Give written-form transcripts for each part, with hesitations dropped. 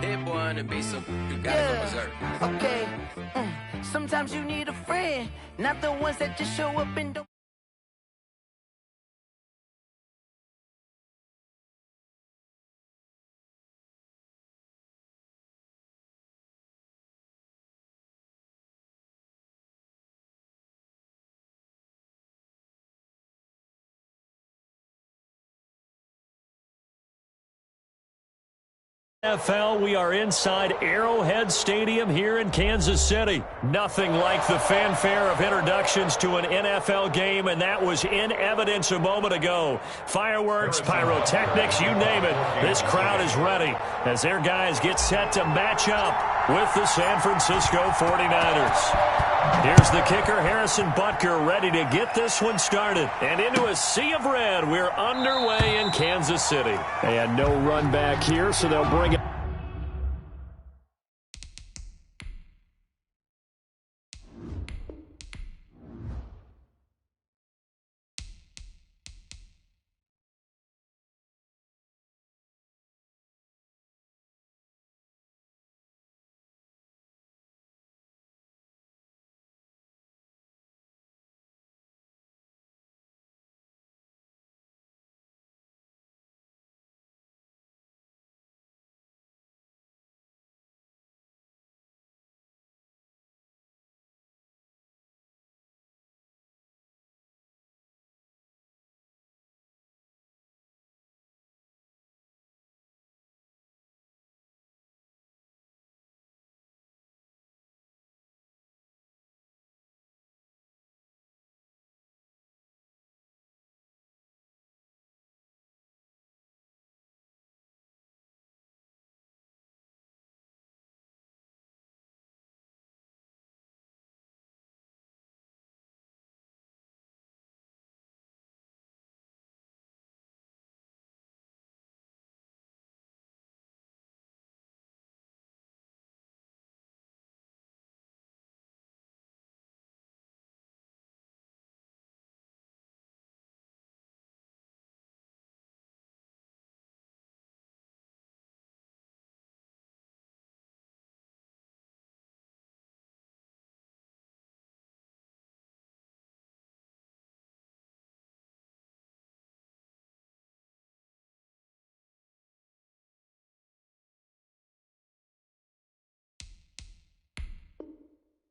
Hit boy on the beat, so you gotta go berserk. Okay. Sometimes you need a friend, not the ones that just show up and don't. NFL, we are inside Arrowhead Stadium here in Kansas City. Nothing like the fanfare of introductions to an NFL game, and that was in evidence a moment ago. Fireworks, pyrotechnics, you name it. This crowd is ready as their guys get set to match up with the San Francisco 49ers. Here's the kicker, Harrison Butker, ready to get this one started. And into a sea of red, we're underway in Kansas City. And no run back here, so they'll bring it.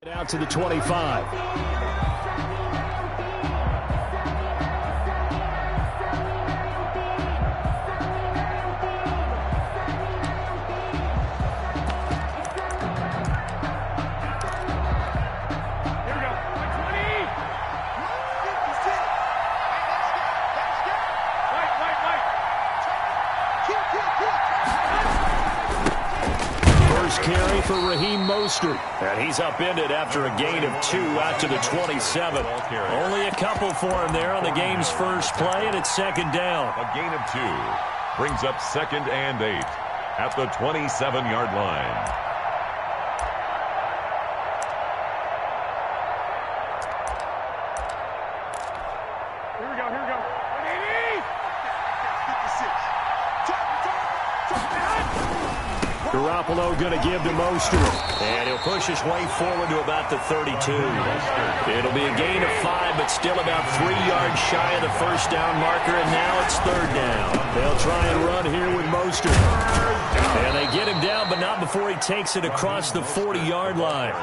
Out to the 25. Carry for Raheem Mostert. And he's upended after a gain of 2 out to the 27. Only a couple for him there on the game's first play, and it's second down. A gain of 2 brings up 2nd and 8 at the 27-yard line. Here we go. Garoppolo going to give to Mostert. And he'll push his way forward to about the 32. It'll be a gain of 5, but still about 3 yards shy of the first down marker, and now it's third down. They'll try and run here with Mostert. And they get him down, but not before he takes it across the 40-yard line.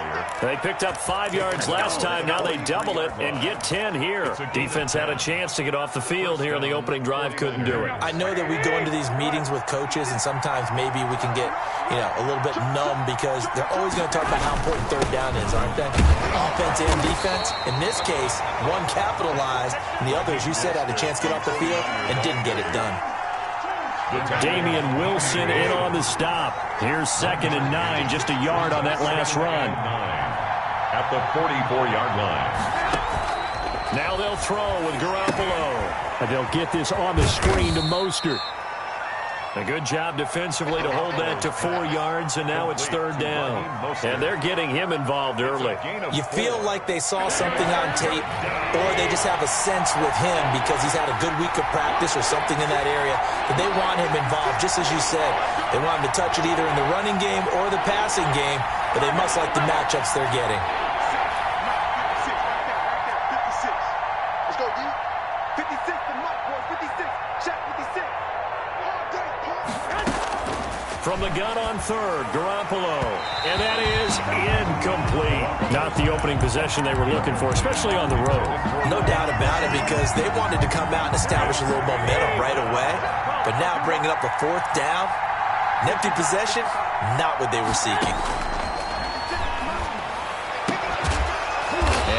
They picked up 5 yards last time. Now they double it and get 10 here. Defense had a chance to get off the field here on the opening drive. Couldn't do it. I know that we go into these meetings with coaches, and sometimes maybe we can get, a little bit numb because they're always going to talk about how important third down is, aren't they? Offense and defense. In this case, one capitalized, and the other, as you said, had a chance to get off the field and didn't get it done. Damian Wilson in on the stop. Here's 2nd and 9, just a yard on that last run. At the 44-yard line. Now they'll throw with Garoppolo. And they'll get this on the screen to Mostert. A good job defensively to hold that to 4 yards, and now it's 3rd down. And they're getting him involved early. You feel like they saw something on tape, or they just have a sense with him because he's had a good week of practice or something in that area that they want him involved, just as you said. They want him to touch it either in the running game or the passing game, but they must like the matchups they're getting. Let's go, D. 56 to Mike, boys. 56. Check 56. From the gun on 3rd, Garoppolo. And that is incomplete. Not the opening possession they were looking for, especially on the road. No doubt about it, because they wanted to come out and establish a little momentum right away. But now bringing up a 4th down, an empty possession, not what they were seeking.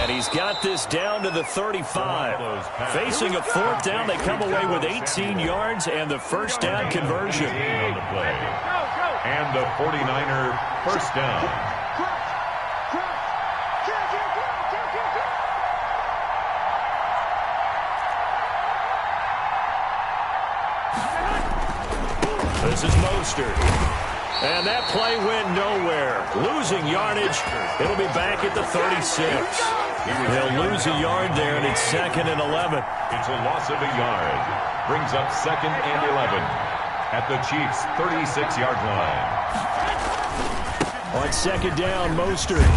And he's got this down to the 35. Facing a 4th down, they come away with 18 yards and the 1st down conversion. And the 49er 1st down. This is Mostert. And that play went nowhere. Losing yardage. It'll be back at the 36. They'll lose a yard there, and it's 2nd and 11. It's a loss of a yard. Brings up 2nd and 11 at the Chiefs' 36-yard line. On 2nd down, Mostert.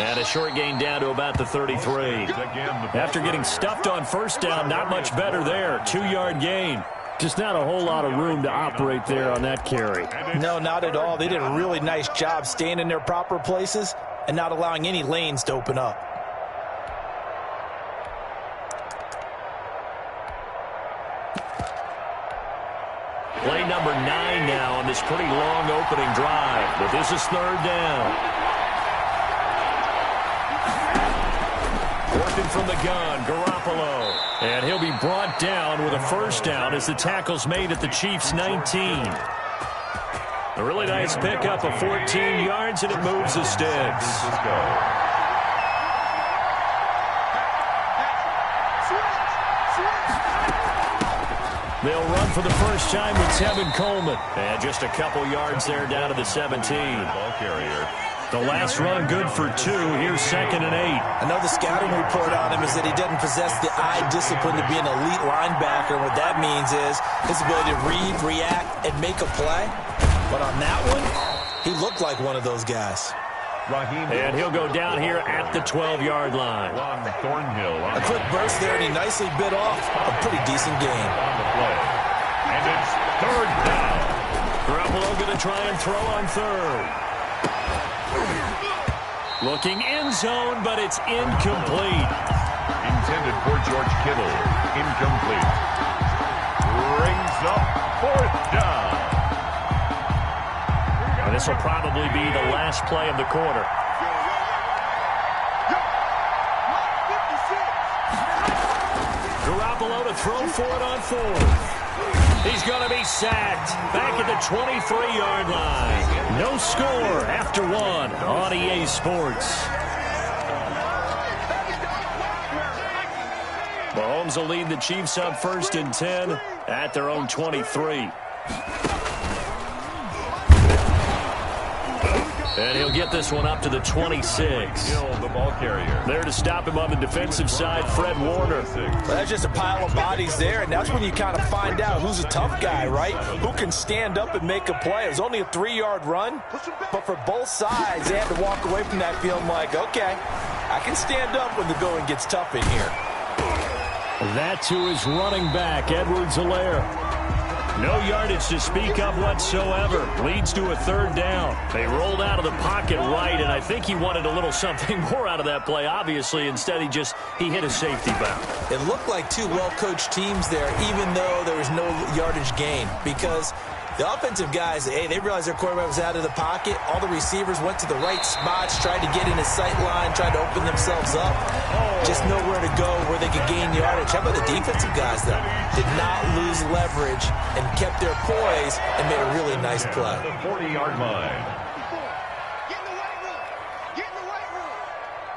And a short gain down to about the 33. After getting stuffed on 1st down, not much better there. 2-yard gain. Just not a whole lot of room to operate there on that carry. No, not at all. They did a really nice job staying in their proper places and not allowing any lanes to open up. Play number 9 now on this pretty long opening drive. But this is 3rd down. Working from the gun, Garoppolo. And he'll be brought down with a 1st down as the tackle's made at the Chiefs' 19. A really nice pickup of 14 yards, and it moves the sticks. They'll run for the first time with Tevin Coleman. And just a couple yards there down to the 17. Ball carrier. The last run good for 2. Here's 2nd and 8. I know the scouting report on him is that he doesn't possess the eye discipline to be an elite linebacker. What that means is his ability to read, react, and make a play. But on that one, he looked like one of those guys. And he'll go down here at the 12-yard line. A quick burst there, and he nicely bit off a pretty decent gain. And it's 3rd down. Garoppolo going to try and throw on 3rd. Looking end zone, but it's incomplete. Intended for George Kittle. Incomplete. Brings up 4th down. And this will probably be the last play of the quarter. Garoppolo to throw for it on 4th. He's going to be sacked back at the 23-yard line. No score after 1 on EA Sports. Mahomes will lead the Chiefs up 1st and 10 at their own 23. And he'll get this one up to the 26. The ball carrier. There to stop him on the defensive side, Fred Warner. Well, that's just a pile of bodies there, and that's when you kind of find out who's a tough guy, right? Who can stand up and make a play. It was only a 3-yard run, but for both sides, they had to walk away from that feeling like, okay, I can stand up when the going gets tough in here. That to his running back, Edwards-Helaire. No yardage to speak of whatsoever. Leads to a 3rd down. They rolled out of the pocket right, and I think he wanted a little something more out of that play, obviously. Instead, he hit a safety bound. It looked like 2 well-coached teams there, even though there was no yardage gain, because the offensive guys, hey, they realized their quarterback was out of the pocket. All the receivers went to the right spots, tried to get in his sight line, tried to open themselves up. Just know where to go, where they could gain yardage. How about the defensive guys, though? Did not lose leverage and kept their poise and made a really nice play. The 40-yard line. Get in the weight room. Get in the weight room.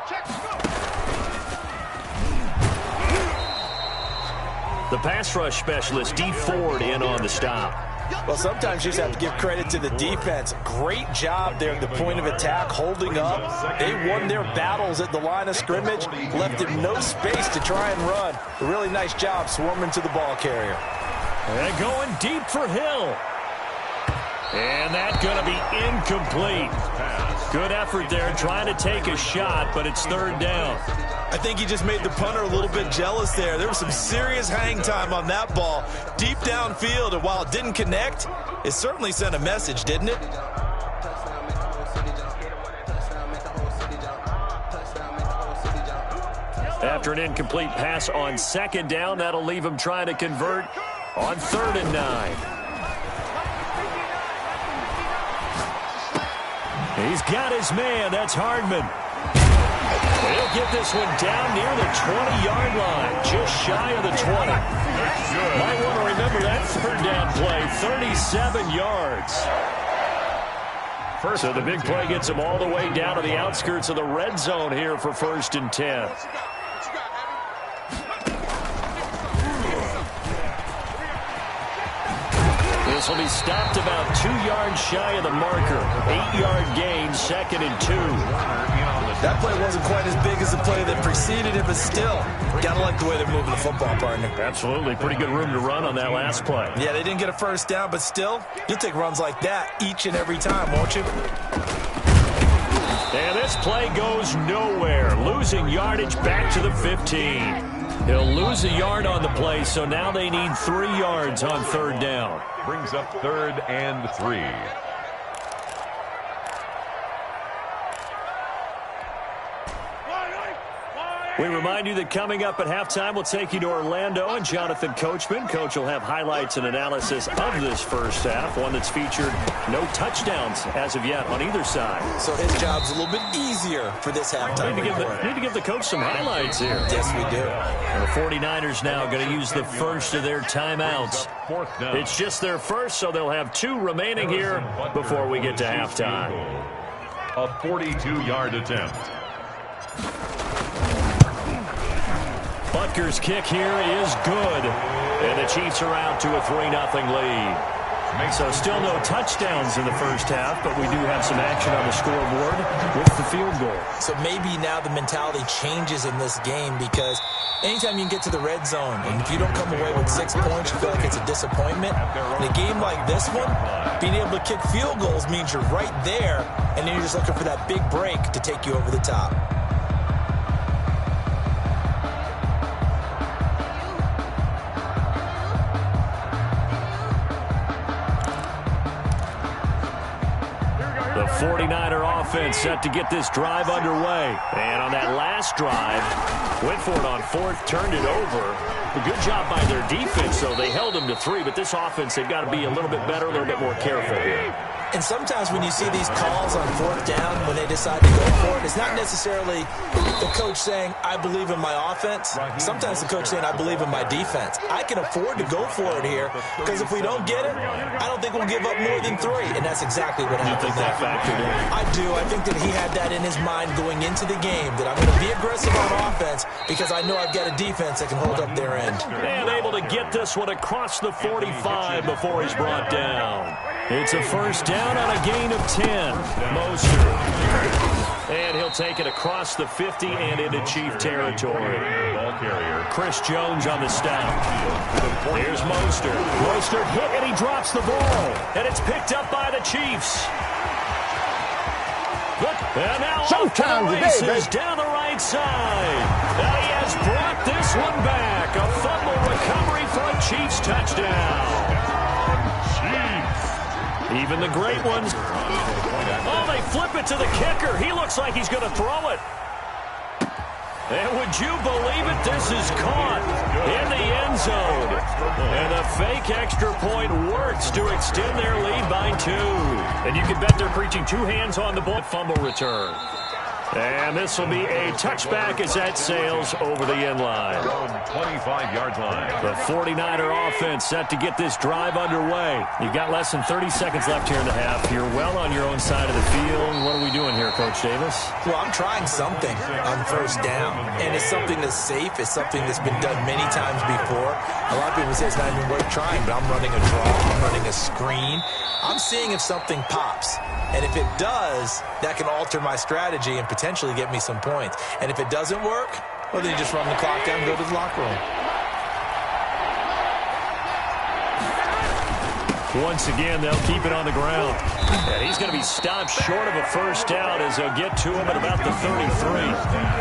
Check the go. The pass rush specialist, D. Ford, in on the stop. Well, sometimes you just have to give credit to the defense. Great job there at the point of attack, holding up. They won their battles at the line of scrimmage, left him no space to try and run. A really nice job swarming to the ball carrier. And going deep for Hill. And that's going to be incomplete. Good effort there trying to take a shot, but it's third down. I think he just made the punter a little bit jealous there. There was some serious hang time on that ball, deep downfield, and while it didn't connect, it certainly sent a message, didn't it? After an incomplete pass on second down, that'll leave him trying to convert on 3rd and 9. He's got his man. That's Hardman. He'll get this one down near the 20-yard line, just shy of the 20. Might want to remember that third down play, 37 yards. So the big play gets him all the way down to the outskirts of the red zone here for 1st and 10. This will be stopped about 2 yards shy of the marker. 8-yard gain, 2nd and 2. That play wasn't quite as big as the play that preceded it, but still, gotta like the way they're moving the football, partner. Absolutely. Pretty good room to run on that last play. Yeah, they didn't get a first down, but still, you'll take runs like that each and every time, won't you? And this play goes nowhere. Losing yardage back to the 15. He'll lose a yard on the play, so now they need 3 yards on 3rd down. Brings up 3rd and 3. We remind you that coming up at halftime, we'll take you to Orlando and Jonathan Coachman. Coach will have highlights and analysis of this first half, one that's featured no touchdowns as of yet on either side. So his job's a little bit easier for this halftime. Need to give the coach some highlights here. Yes, we do. And the 49ers now going to use the first of their timeouts. It's just their first, so they'll have 2 remaining here before we get to halftime. A 42-yard attempt. Butker's kick here is good. And the Chiefs are out to a 3-0 lead. So still no touchdowns in the first half, but we do have some action on the scoreboard with the field goal. So maybe now the mentality changes in this game, because anytime you can get to the red zone, and if you don't come away with 6 points, you feel like it's a disappointment. In a game like this one, being able to kick field goals means you're right there, and then you're just looking for that big break to take you over the top. The 49er offense set to get this drive underway. And on that last drive, went for it on 4th, turned it over. A good job by their defense, though. They held them to 3, but this offense, they've got to be a little bit better, a little bit more careful here. And sometimes when you see these calls on 4th down, when they decide to go for it, it's not necessarily the coach saying, I believe in my offense. Sometimes the coach saying, I believe in my defense. I can afford to go for it here, because if we don't get it, I don't think we'll give up more than 3. And that's exactly what happened. You think that factored in? I do. I think that he had that in his mind going into the game, that I'm going to be aggressive on offense because I know I've got a defense that can hold up their end. And able to get this one across the 45 before he's brought down. It's a first down on a gain of 10. Mostert. And he'll take it across the 50 and into Chief territory. Ball carrier. Chris Jones on the stop. Here's Mostert. Mostert hit and he drops the ball. And it's picked up by the Chiefs. Look, and now off to the races down the right side. And he has brought this one back. A fumble recovery for a Chiefs touchdown. Even the great ones. Oh, they flip it to the kicker. He looks like he's going to throw it. And would you believe it? This is caught in the end zone. And the fake extra point works to extend their lead by 2. And you can bet they're preaching 2 hands on the ball. Fumble return. And this will be a touchback as that sails over the end line. 25-yard line. The 49er offense set to get this drive underway. You've got less than 30 seconds left here in the half. You're well on your own side of the field. What are we doing here, Coach Davis? Well, I'm trying something on first down, and it's something that's safe. It's something that's been done many times before. A lot of people say it's not even worth trying, but I'm running a draw. I'm running a screen. I'm seeing if something pops. And if it does, that can alter my strategy and potentially get me some points. And if it doesn't work, well, then you just run the clock down and go to the locker room. Once again, they'll keep it on the ground. And he's going to be stopped short of a first down as they'll get to him at about the 33.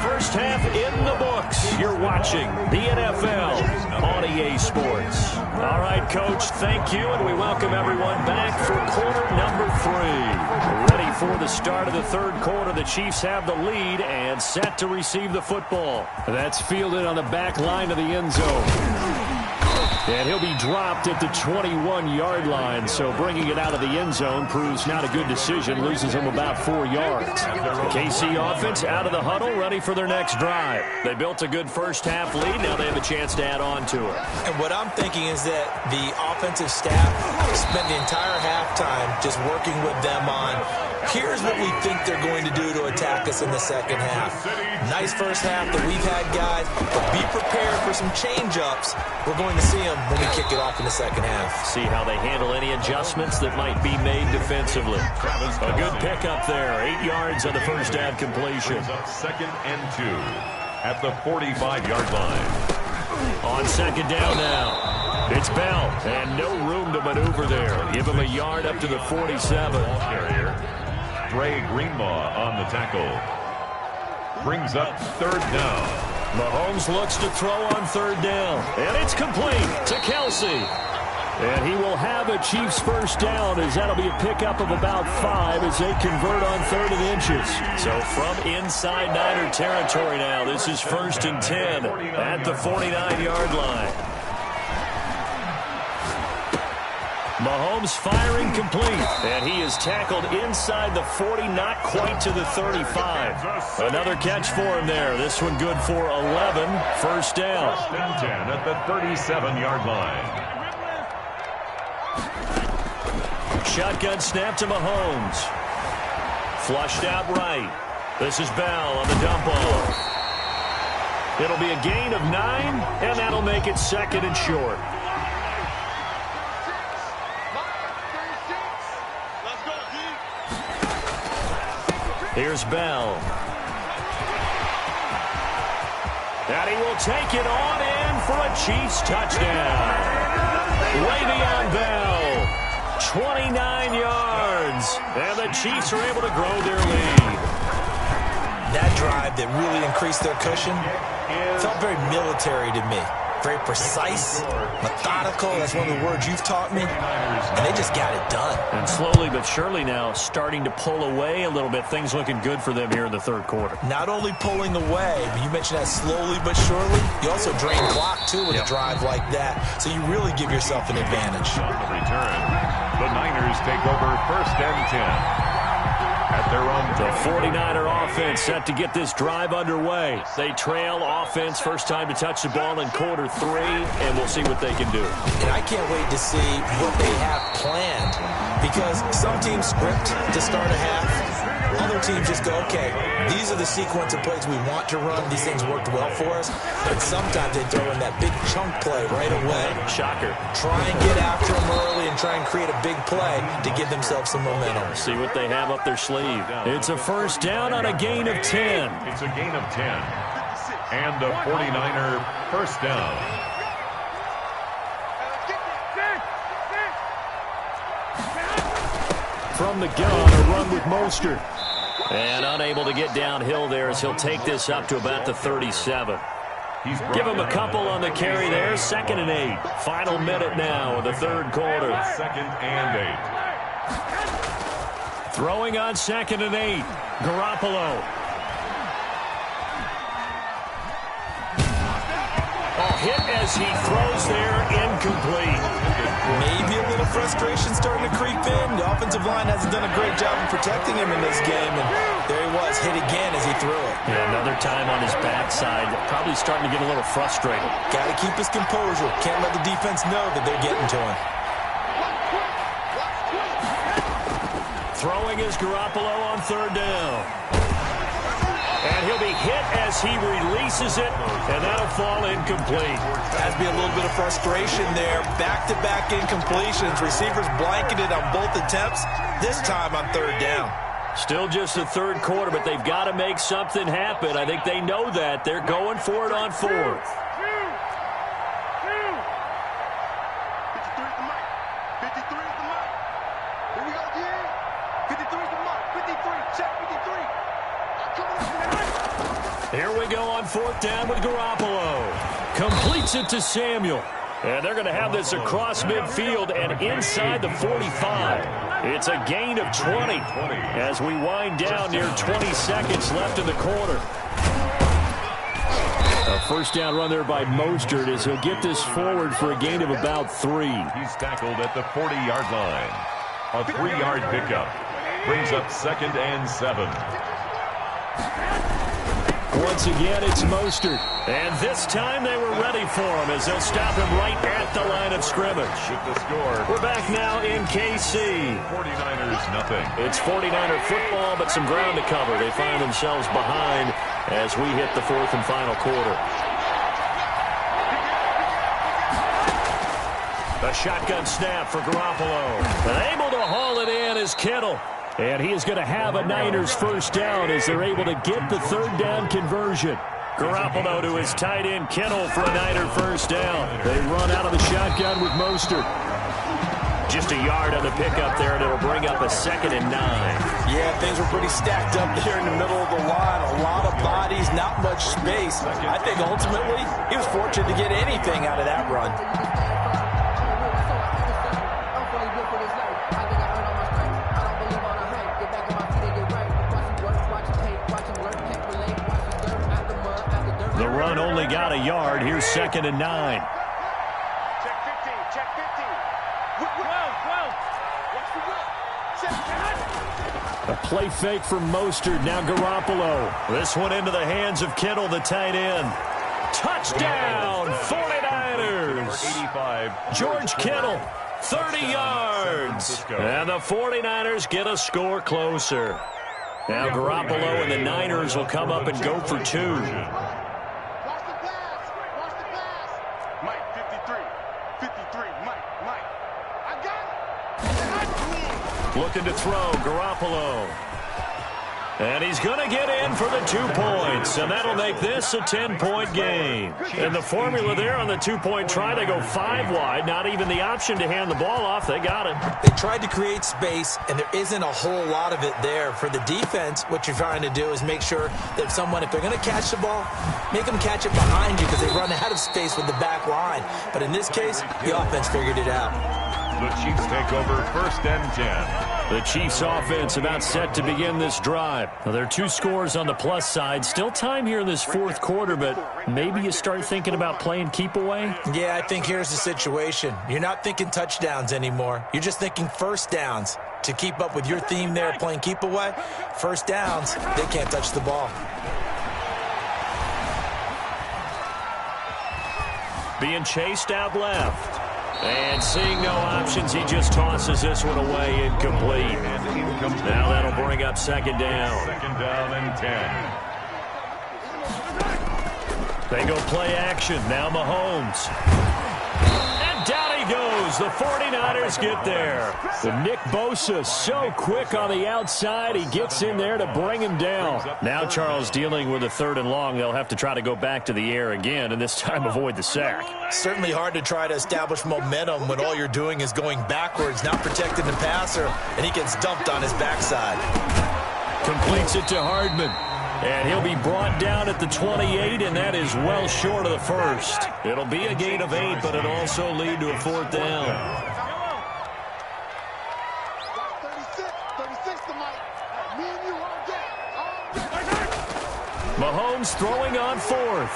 First half in the books. You're watching the NFL on EA Sports. All right, Coach, thank you, and we welcome everyone back for quarter number 3. Ready for the start of the third quarter. The Chiefs have the lead and set to receive the football. That's fielded on the back line of the end zone. And he'll be dropped at the 21-yard line, so bringing it out of the end zone proves not a good decision, loses him about 4 yards. The KC offense out of the huddle, ready for their next drive. They built a good first-half lead. Now they have a chance to add on to it. And what I'm thinking is that the offensive staff spent the entire halftime just working with them on, here's what we think they're going to do to attack us in the second half. Nice first half that we've had, guys, but be prepared for some change-ups. We're going to see them when we kick it off in the second half. See how they handle any adjustments that might be made defensively. A good pickup there. 8 yards on the first half completion. Second and 2 at the 45-yard line. On second down now. It's Bell, and no room to maneuver there. Give him a yard up to the 47. Carrier. Ray Greenlaw on the tackle. Brings up third down. Mahomes looks to throw on third down. And it's complete to Kelsey. And he will have a Chiefs first down, as that'll be a pickup of about 5 as they convert on 3rd and inches. So from inside Niner territory now, this is 1st and 10 at the 49-yard line. Mahomes firing complete, and he is tackled inside the 40, not quite to the 35. Another catch for him there. This one good for 11. First down. 1st and 10 at the 37-yard line. Shotgun snap to Mahomes. Flushed out right. This is Bell on the dump off. It'll be a gain of 9, and that'll make it 2nd and short. Here's Bell. And he will take it on in for a Chiefs touchdown. Le'Veon Bell, 29 yards. And the Chiefs are able to grow their lead. That drive that really increased their cushion felt very military to me. Very precise, methodical. That's one of the words you've taught me. And they just got it done. And slowly but surely now starting to pull away a little bit. Things looking good for them here in the third quarter. Not only pulling away, but you mentioned that slowly but surely. You also drain clock, too, with a drive like that. So you really give yourself an advantage. On the return, the Niners take over 1st and 10. At their own. The 49er offense set to get this drive underway. They trail offense, first time to touch the ball in quarter 3, and we'll see what they can do. And I can't wait to see what they have planned, because some teams script to start a half. Other teams just go, okay, these are the sequence of plays we want to run. These things worked well for us. But sometimes they throw in that big chunk play right away. Shocker. Try and get after them early and try and create a big play to give themselves some momentum. See what they have up their sleeve. It's a first down on a gain of 10. It's a gain of 10. And the 49er first down. From the gun, a run with Mostert. And unable to get downhill there as he'll take this up to about the 37. Give him a couple on the carry there. 2nd and 8. Final minute now of the third quarter. 2nd and 8. Throwing on 2nd and 8. Garoppolo. Hit as he throws there, incomplete. Maybe a little frustration starting to creep in. The offensive line hasn't done a great job of protecting him in this game, and there he was, hit again as he threw it. Yeah, another time on his backside, probably starting to get a little frustrated. Got to keep his composure. Can't let the defense know that they're getting to him. Throwing is Garoppolo on third down. And he'll be hit as he releases it, and that'll fall incomplete. Has to be a little bit of frustration there. Back-to-back incompletions. Receivers blanketed on both attempts, this time on third down. Still just the third quarter, but they've got to make something happen. I think they know that. They're going for it on fourth. 53 is the mic. 53 is the mic. Here we go again. 53 is the mic. 53. Check 53. Here we go on fourth down with Garoppolo. Completes it to Samuel. And they're going to have this across midfield and inside the 45. It's a gain of 20 as we wind down near 20 seconds left in the quarter. A first down run there by Mostert as he'll get this forward for a gain of about 3. He's tackled at the 40-yard line. A 3-yard pickup brings up 2nd and 7. Once again, it's Mostert. And this time they were ready for him as they'll stop him right at the line of scrimmage. With the score. We're back now in KC. 49ers nothing. It's 49er football, but some ground to cover. They find themselves behind as we hit the fourth and final quarter. A shotgun snap for Garoppolo. And able to haul it in is Kittle. And he is going to have a Niners first down as they're able to get the third down conversion. Garoppolo to his tight end Kittle for a Niner first down. They run out of the shotgun with Mostert. Just a yard on the pickup there, and it'll bring up a 2nd and 9. Yeah, things were pretty stacked up there in the middle of the line. A lot of bodies, not much space. I think ultimately he was fortunate to get anything out of that run. The run only got a yard. Here's 2nd and 9. Check 15. Check 15. 12. Watch the whip. Check 10. A play fake from Mostert. Now Garoppolo. This one into the hands of Kittle, the tight end. Touchdown, 49ers. 85. George Kittle, 30 yards. And the 49ers get a score closer. Now Garoppolo and the Niners will come up and go for 2. Mike, 53. 53. Mike. I got it. Looking to throw, Garoppolo. And he's going to get in for the 2 points, and that'll make this a 10-point game. And the formula there on the 2-point try, they go 5 wide, not even the option to hand the ball off. They got it. They tried to create space, and there isn't a whole lot of it there. For the defense, what you're trying to do is make sure that if they're going to catch the ball, make them catch it behind you because they run out of space with the back line. But in this case, the offense figured it out. The Chiefs take over 1st and 10. The Chiefs offense about set to begin this drive. Now, there are 2 scores on the plus side. Still time here in this fourth quarter, but maybe you start thinking about playing keep away? Yeah, I think here's the situation. You're not thinking touchdowns anymore. You're just thinking first downs. To keep up with your theme there, playing keep away, first downs, they can't touch the ball. Being chased out left. And seeing no options, he just tosses this one away, incomplete. Now that'll bring up 2nd down. 2nd down and 10. They go play action. Now Mahomes. And down he goes. The 49ers get there. The Nick Bosa so quick on the outside. He gets in there to bring him down. Now Charles dealing with a 3rd and long. They'll have to try to go back to the air again, and this time avoid the sack. Certainly hard to try to establish momentum when all you're doing is going backwards, not protecting the passer, and he gets dumped on his backside. Completes it to Hardman. And he'll be brought down at the 28, and that is well short of the first. It'll be a gain of 8, but it'll also lead to a 4th down. 36 to Mike. Me and you all day. Mahomes throwing on 4th.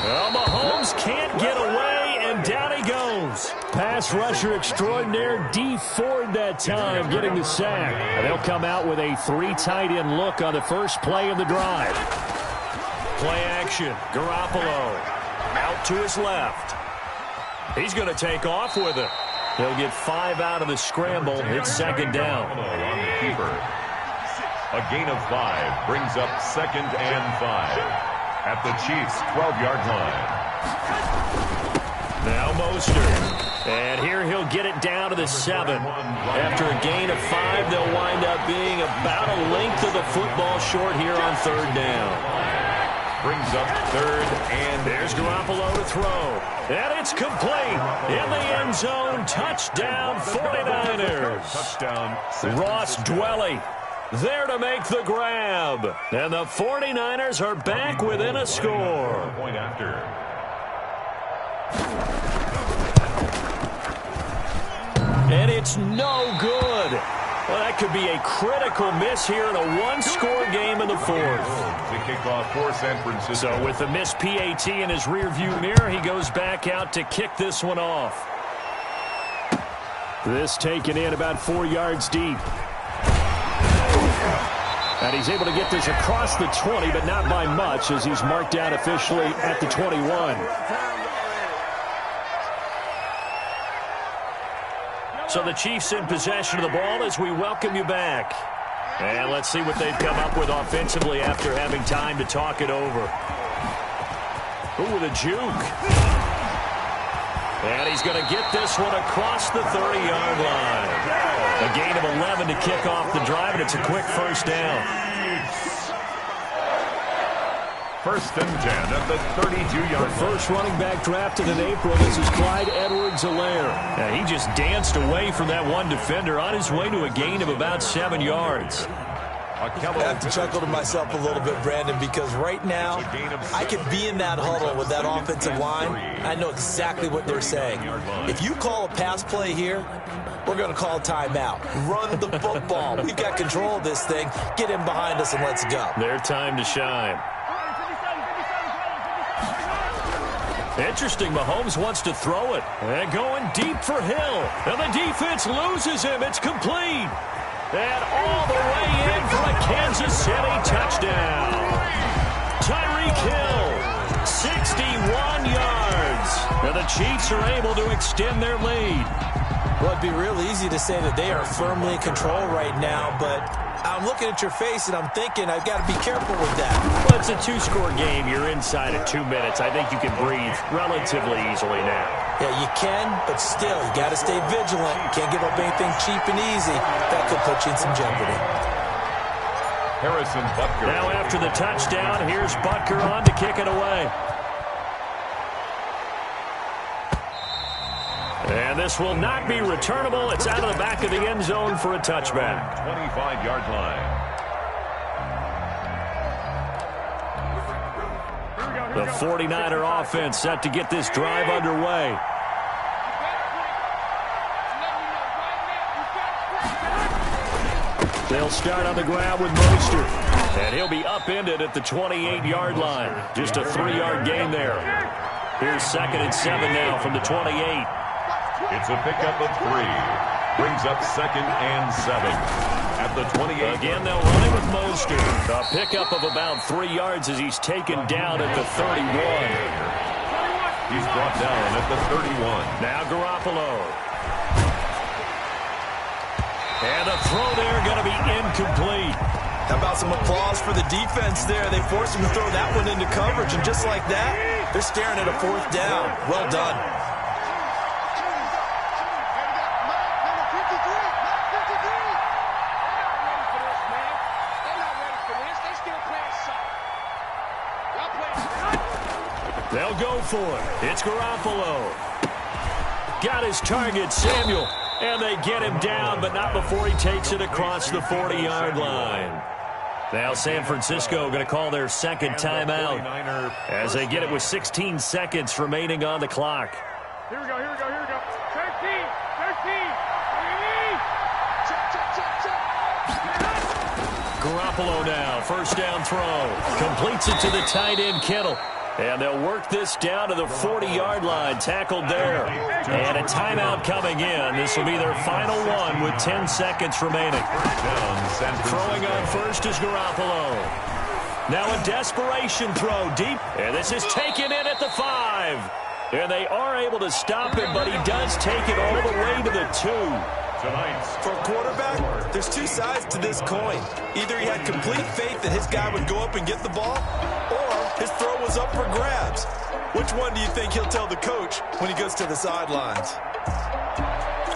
Well, Mahomes can't get away, and down he goes. Pass rusher extraordinaire, D Ford that time, getting the sack. And they'll come out with a 3 tight end look on the first play of the drive. Play action. Garoppolo out to his left. He's going to take off with it. He'll get 5 out of the scramble. It's second down. On the keeper. A gain of 5 brings up 2nd and 5 at the Chiefs' 12-yard line. Now Mostert. And here he'll get it down to the 7. After a gain of 5, they'll wind up being about a length of the football short here on 3rd down. Brings up 3rd and there's Garoppolo to throw. And it's complete. In the end zone. Touchdown 49ers. Touchdown. Ross Dwelly there to make the grab. And the 49ers are back within a score. Point after. And it's no good. Well, that could be a critical miss here in a one-score game in the 4th. The kickoff for San Francisco. So with the missed PAT in his rearview mirror, he goes back out to kick this one off. This taken in about 4 yards deep. And he's able to get this across the 20, but not by much, as he's marked down officially at the 21. So the Chiefs in possession of the ball as we welcome you back. And let's see what they've come up with offensively after having time to talk it over. Ooh, with a juke. And he's going to get this one across the 30-yard line. A gain of 11 to kick off the drive, and it's a quick first down. 1st and 10 at the 32-yard line. First running back drafted in April. This is Clyde Edwards-Helaire. He just danced away from that one defender on his way to a gain of about 7 yards. I have to chuckle to myself a little bit, Brandon, because right now I could be in that huddle with that offensive line. I know exactly what they're saying. If you call a pass play here, we're going to call a timeout. Run the football. We've got control of this thing. Get in behind us and let's go. Their time to shine. Interesting, Mahomes wants to throw it. And going deep for Hill. And the defense loses him. It's complete. And all the way in for a Kansas City touchdown. Tyreek Hill, 61 yards. And the Chiefs are able to extend their lead. Well, it'd be real easy to say that they are firmly in control right now, but I'm looking at your face and I'm thinking I've got to be careful with that. Well, it's a 2-score game. You're inside of 2 minutes. I think you can breathe relatively easily now. Yeah, you can, but still, you got to stay vigilant. Can't give up anything cheap and easy. That could put you in some jeopardy. Harrison Butker. Now after the touchdown, here's Butker on to kick it away. And this will not be returnable. It's out of the back of the end zone for a touchback. 25-yard line. The 49er offense set to get this drive underway. They'll start on the ground with Mostert. And he'll be upended at the 28-yard line. Just a 3-yard gain there. Here's 2nd and 7 now from the 28. It's a pickup of 3. Brings up 2nd and 7 at the 28. Again, they'll run it with Mostert. A pickup of about 3 yards as he's taken down at the 31. He's brought down at the 31. Now Garoppolo. And the throw there going to be incomplete. How about some applause for the defense there? They forced him to throw that one into coverage, and just like that, they're staring at a 4th down. Well done. They'll go for it. It's Garoppolo. Got his target, Samuel. And they get him down, but not before he takes it across the 40-yard line. Now San Francisco going to call their 2nd timeout as they get it with 16 seconds remaining on the clock. Here we go. 13. Garoppolo now, 1st down throw. Completes it to the tight end, Kittle. And they'll work this down to the 40-yard line, tackled there. And a timeout coming in. This will be their final one with 10 seconds remaining. Throwing on first is Garoppolo. Now a desperation throw deep. And this is taken in at the 5. And they are able to stop him, but he does take it all the way to the 2. For a quarterback, there's two sides to this coin. Either he had complete faith that his guy would go up and get the ball, or his throw was up for grabs. Which one do you think he'll tell the coach when he goes to the sidelines?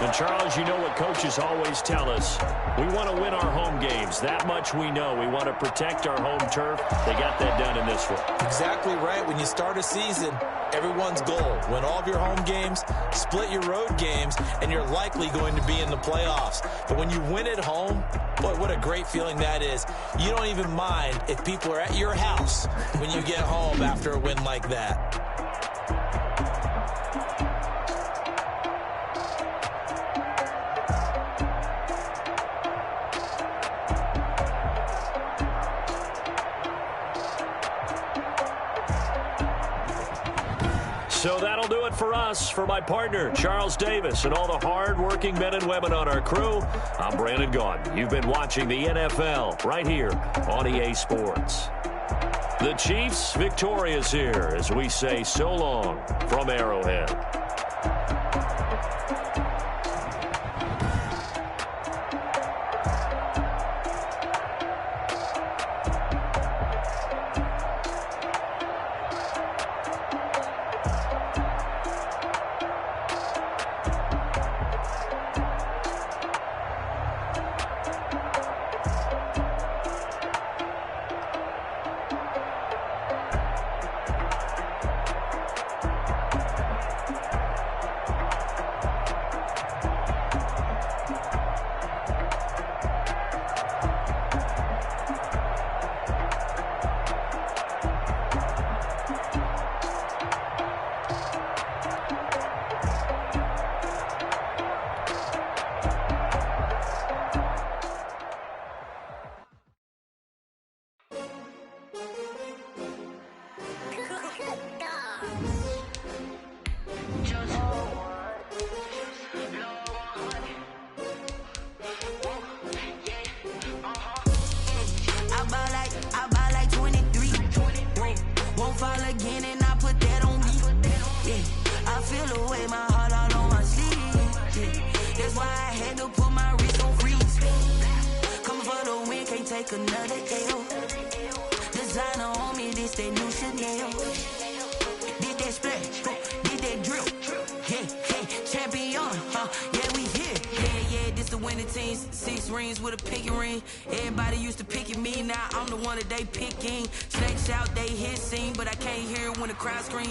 And Charles, you know what coaches always tell us. We want to win our home games. That much we know. We want to protect our home turf. They got that done in this one. Exactly right. When you start a season, everyone's goal: win all of your home games, split your road games, and you're likely going to be in the playoffs. But when you win at home, boy, what a great feeling that is. You don't even mind if people are at your house when you get home after a win like that. So that'll do it for us. For my partner, Charles Davis, and all the hard-working men and women on our crew, I'm Brandon Gaudin. You've been watching the NFL right here on EA Sports. The Chiefs victorious here as we say so long from Arrowhead.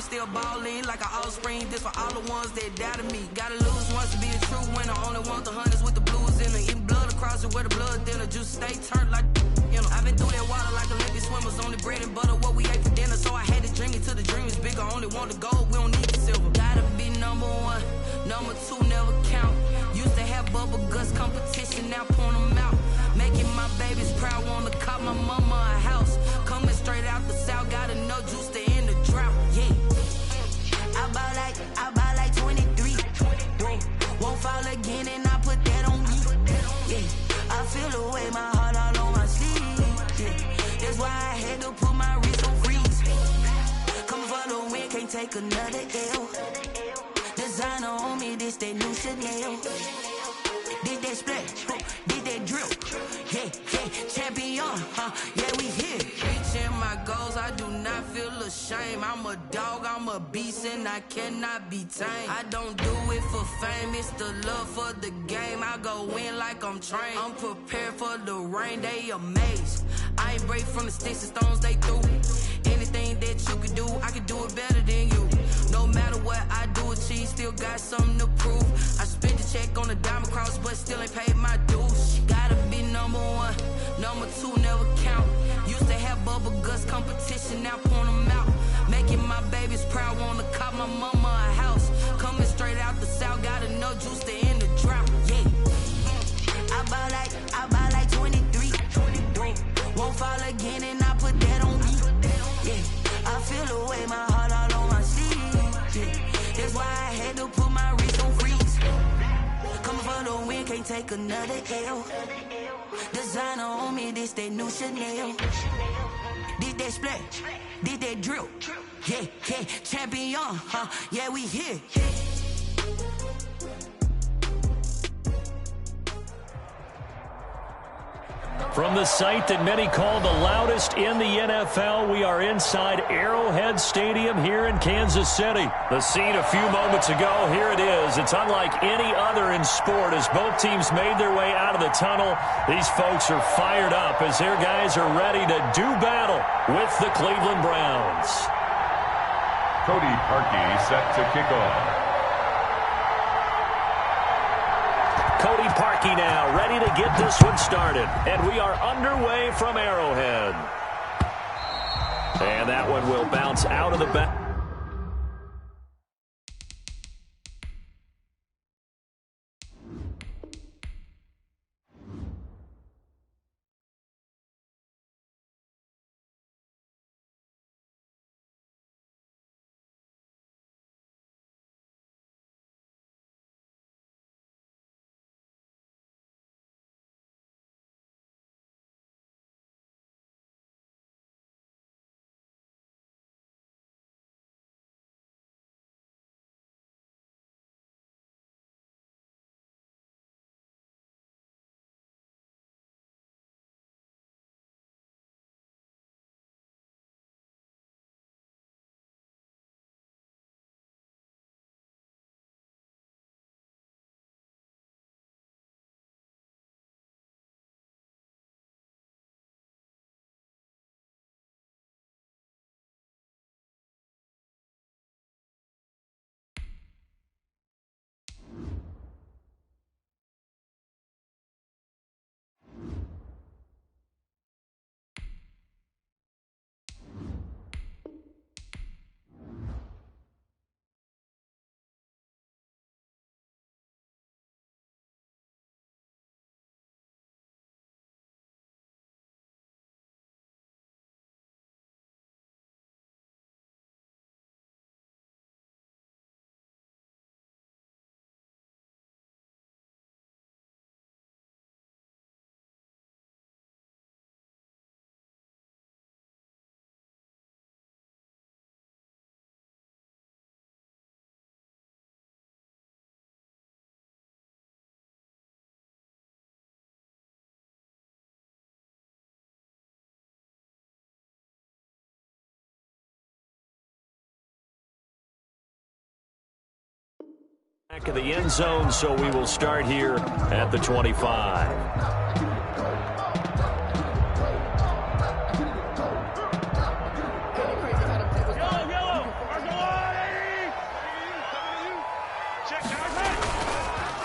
Still ballin' like an offspring. This for all the ones that doubted me. Gotta lose once to be a true winner. Only want the hunters with the blues in it. Eating blood across it where the blood thinner. Juice stay turned like, you know. I've been through that water like Olympic swimmers. Only bread and butter what we ate for dinner. So I had to dream it till the dream is bigger. Only want the gold, we don't need the silver. Gotta be number one. Number two never count. Used to have bubble guts competition. Now point them out. Making my babies proud. Wanna cop my mama a house. Coming straight out the south. Gotta know juice to end the drought. Yeah. I bought like 23. Won't fall again and I put that on me. Yeah, I feel the way, my heart all on my sleeve. Yeah, that's why I had to put my wrist on freeze. Come for the win, can't take another L. Designer on me, this that new Chanel. Did that splash, did that drill. Yeah, champion, yeah, we here. Reaching my goals, I do not feel ashamed. I'm a dog, I'm a beast, and I cannot be tamed. I don't do it for fame, it's the love for the game. I go in like I'm trained. I'm prepared for the rain, they amazed. I ain't break from the sticks and stones they threw. Anything that you can do, I can do it better than you. No matter what I do, achieve, still got something to prove. I spent the check on the diamond cross, but still ain't paid my dues. Gotta be number one, number two never count. Used to have bubble guts competition, now point them out. Making my babies proud, wanna cop my mama a house. Coming straight out the south, gotta know juice to end the drought. Yeah, I bought like 23. Won't fall again and I put that on me. Yeah, I feel away my heart all on my sleeve. Yeah. That's why I had to put my wrist on freeze. Coming for the win, can't take another L. Designer on me, this that new Chanel. This that splash, this that drill. Yeah, yeah, champion, huh? Yeah, we here. From the site that many call the loudest in the NFL, we are inside Arrowhead Stadium here in Kansas City. The scene a few moments ago, here it is. It's unlike any other in sport as both teams made their way out of the tunnel. These folks are fired up as their guys are ready to do battle with the Cleveland Browns. Cody Parkey set to kick off. Cody Parkey now ready to get this one started. And we are underway from Arrowhead. And that one will bounce out of the back. Back of the end zone, so we will start here at the 25.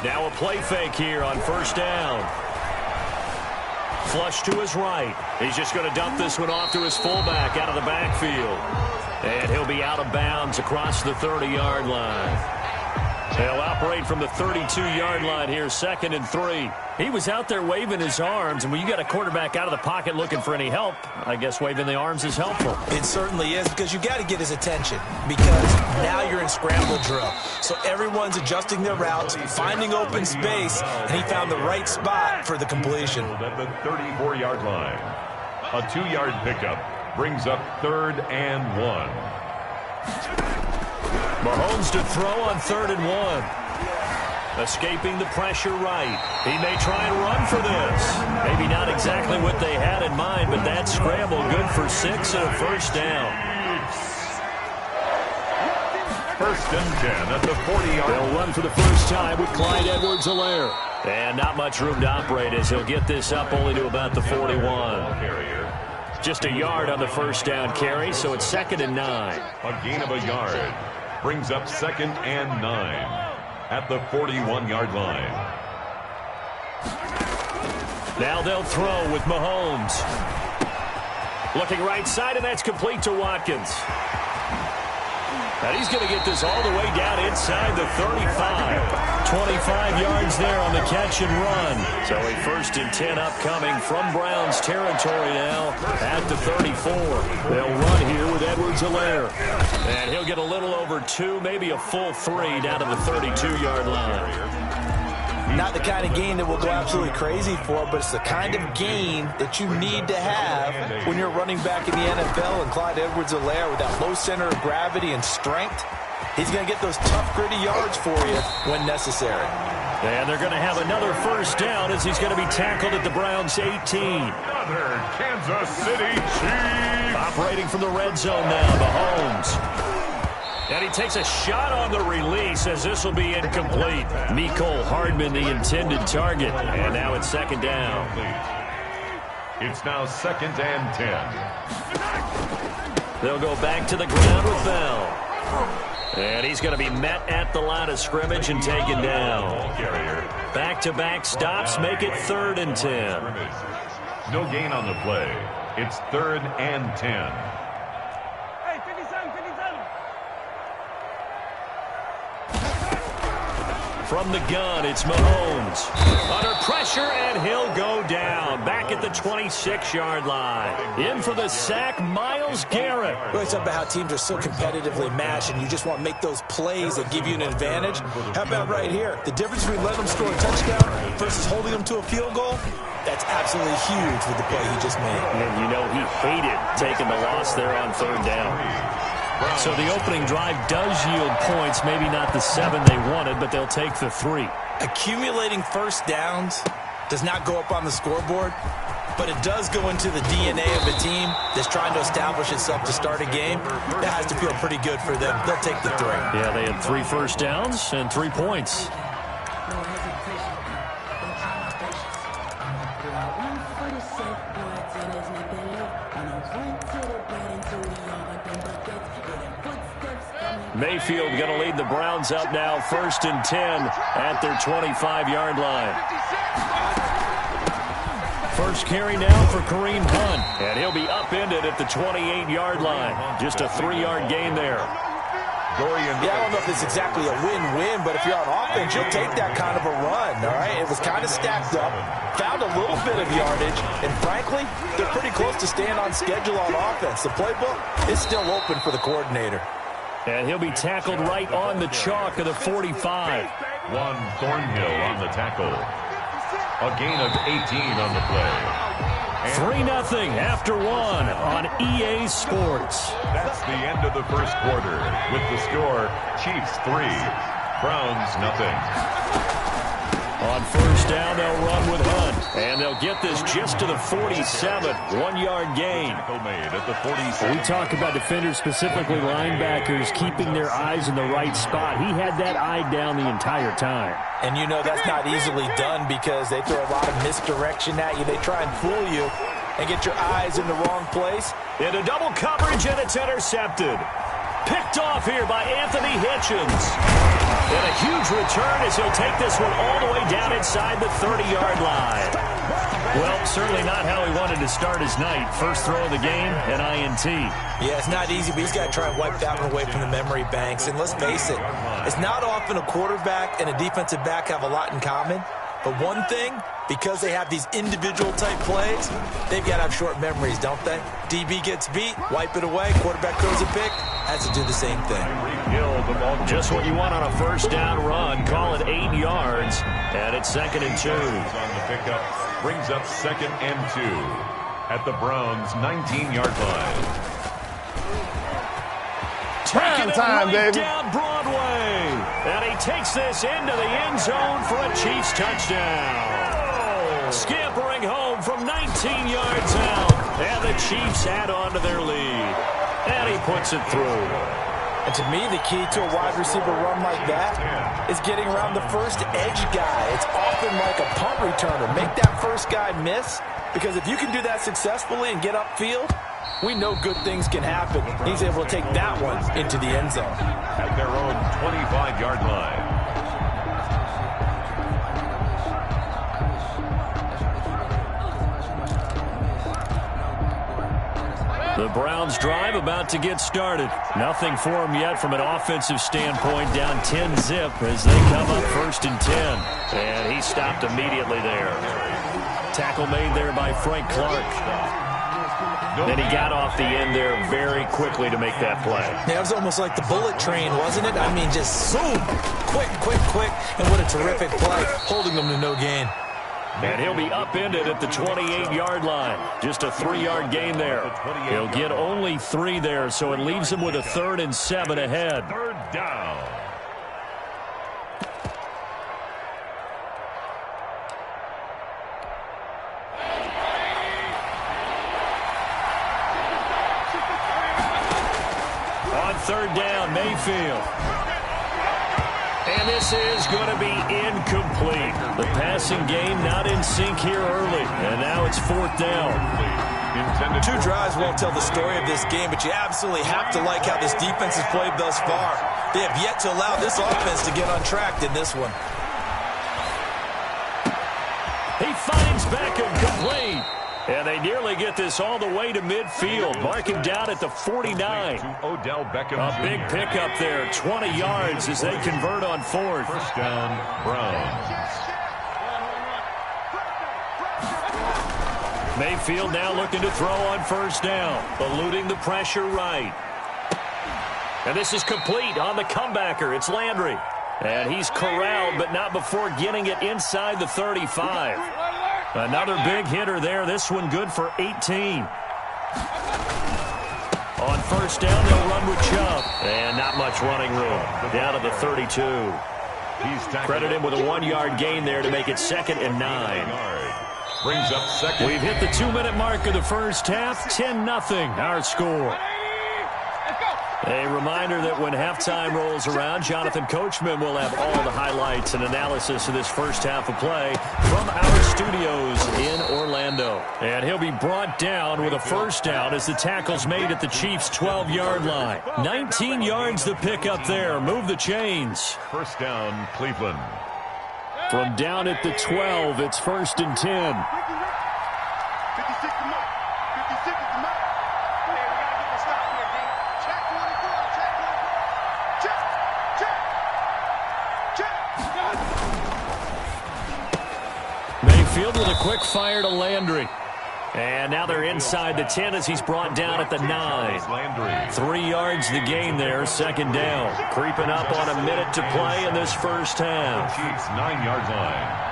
Now a play fake here on first down. Flush to his right. He's just going to dump this one off to his fullback out of the backfield. And he'll be out of bounds across the 30-yard line. They'll operate from the 32-yard line here, 2nd and 3. He was out there waving his arms, and when you got a quarterback out of the pocket looking for any help, I guess waving the arms is helpful. It certainly is, because you got to get his attention, because now you're in scramble drill. So everyone's adjusting their routes, finding open space, and he found the right spot for the completion. At the 34-yard line, a 2-yard pickup brings up 3rd and 1. Mahomes to throw on 3rd and 1. Escaping the pressure right. He may try and run for this. Maybe not exactly what they had in mind, but that scramble good for 6 and a first down. 1st and 10 at the 40-yard line. They'll run for the first time with Clyde Edwards-Helaire. And not much room to operate as he'll get this up only to about the 41. Just a yard on the first down carry, so it's 2nd and 9. A gain of a yard brings up 2nd and 9 at the 41-yard line. Now they'll throw with Mahomes. Looking right side, and that's complete to Watkins. And he's going to get this all the way down inside the 35. 25 yards there on the catch and run. So a 1st and 10 upcoming from Browns territory now at the 34. They'll run here with Edwards-Helaire. And he'll get a little over 2, maybe a full 3 down to the 32-yard line. Not the kind of gain that we'll go absolutely crazy for, but it's the kind of gain that you need to have when you're running back in the NFL. And Clyde Edwards-Helaire, with that low center of gravity and strength, he's going to get those tough, gritty yards for you when necessary. And they're going to have another 1st down as he's going to be tackled at the Browns' 18. Another Kansas City Chiefs. Operating from the red zone now, Mahomes. And he takes a shot on the release as this will be incomplete. Mecole Hardman, the intended target. And now it's 2nd down. It's now 2nd and 10. They'll go back to the ground with Bell. And he's going to be met at the line of scrimmage and taken down. Back-to-back stops make it 3rd and 10. No gain on the play. It's 3rd and 10. From the gun, it's Mahomes. Under pressure, and he'll go down. Back at the 26-yard line. In for the sack, Myles Garrett. Well, it's about how teams are so competitively matched, and you just want to make those plays that give you an advantage. How about right here? The difference between letting them score a touchdown versus holding them to a field goal, that's absolutely huge with the play he just made. And you know he hated taking the loss there on 3rd down. So the opening drive does yield points, maybe not the 7 they wanted, but they'll take the 3. Accumulating 1st downs does not go up on the scoreboard, but it does go into the DNA of a team that's trying to establish itself to start a game. That has to feel pretty good for them. They'll take the 3. Yeah, they had 3 1st downs and 3 points. Mayfield going to lead the Browns up now, 1st and 10 at their 25-yard line. First carry now for Kareem Hunt, and he'll be upended at the 28-yard line. Just a 3-yard gain there. Yeah, I don't know if it's exactly a win-win, but if you're on offense, you'll take that kind of a run, all right? It was kind of stacked up, found a little bit of yardage, and frankly, they're pretty close to staying on schedule on offense. The playbook is still open for the coordinator. And he'll be tackled right on the chalk of the 45. Juan Thornhill on the tackle. A gain of 18 on the play. 3-0 after 1 on EA Sports. That's the end of the 1st quarter with the score Chiefs 3, Browns 0. On 1st down, they'll run with Hunt. And they'll get this just to the 47. 1-yard gain. Made at the 46. We talk about defenders, specifically linebackers, keeping their eyes in the right spot. He had that eye down the entire time. And you know that's not easily done because they throw a lot of misdirection at you. They try and fool you and get your eyes in the wrong place. Into double coverage, and it's intercepted. Picked off here by Anthony Hitchens. And a huge return as he'll take this one all the way down inside the 30-yard line. Well, certainly not how he wanted to start his night. First throw of the game, an INT. Yeah, it's not easy, but he's got to try and wipe that one away from the memory banks. And let's face it, it's not often a quarterback and a defensive back have a lot in common. But one thing, because they have these individual type plays, they've got to have short memories, don't they? DB gets beat, wipe it away, quarterback throws a pick, has to do the same thing. Just what you want on a 1st down run. Call it 8 yards, and it's 2nd and 2. On the pickup brings up 2nd and 2 at the Browns' 19-yard line. Taking it right down Broadway. And he takes this into the end zone for a Chiefs touchdown. Scampering home from 19 yards out. And the Chiefs add on to their lead. And he puts it through. And to me, the key to a wide receiver run like that is getting around the first edge guy. It's often like a punt returner. Make that first guy miss, because if you can do that successfully and get upfield, we know good things can happen. He's able to take that one into the end zone. At their own 25-yard line. The Browns drive about to get started. Nothing for them yet from an offensive standpoint. Down 10-zip as they come up 1st and 10. And he stopped immediately there. Tackle made there by Frank Clark. Then he got off the end there very quickly to make that play. Yeah, it was almost like the bullet train, wasn't it? I mean, just zoom, quick, and what a terrific play, holding them to no gain. And he'll be upended at the 28-yard line. Just a 3-yard gain there. He'll get only 3 there, so it leaves him with a 3rd and 7 ahead. 3rd down. On 3rd down, Mayfield. And this is going to be incomplete. The passing game not in sync here early. And now it's 4th down. 2 drives won't tell the story of this game, but you absolutely have to like how this defense has played thus far. They have yet to allow this offense to get on track in this one. He finds Beckham complete. And they nearly get this all the way to midfield. Mark him down at the 49. Odell Beckham A big pickup there, 20 yards as they convert on 4th. 1st down, Browns. Mayfield now looking to throw on 1st down, eluding the pressure right. And this is complete on the comebacker. It's Landry. And he's corralled, but not before getting it inside the 35. Another big hitter there. This one good for 18. On 1st down, they'll run with Chubb. And not much running room. Down to the 32. Credit him with a 1-yard gain there to make it 2nd and 9. Brings up 2nd. We've hit the 2-minute mark of the first half. 10-0 our score. A reminder that when halftime rolls around, Jonathan Coachman will have all the highlights and analysis of this first half of play from our studios in Orlando. And he'll be brought down with a 1st down as the tackle's made at the Chiefs' 12-yard line. 19 yards the pick up there. Move the chains. 1st down, Cleveland. From down at the 12, it's 1st and 10. 56 to mark. 56 is the mark. We got to get the stop here, D. Check 24. Check 24. Check. Mayfield with a quick fire to Landry. And now they're inside the 10 as he's brought down at the 9. 3 yards the gain there, 2nd down. Creeping up on a minute to play in this first half. Chiefs 9-yard line.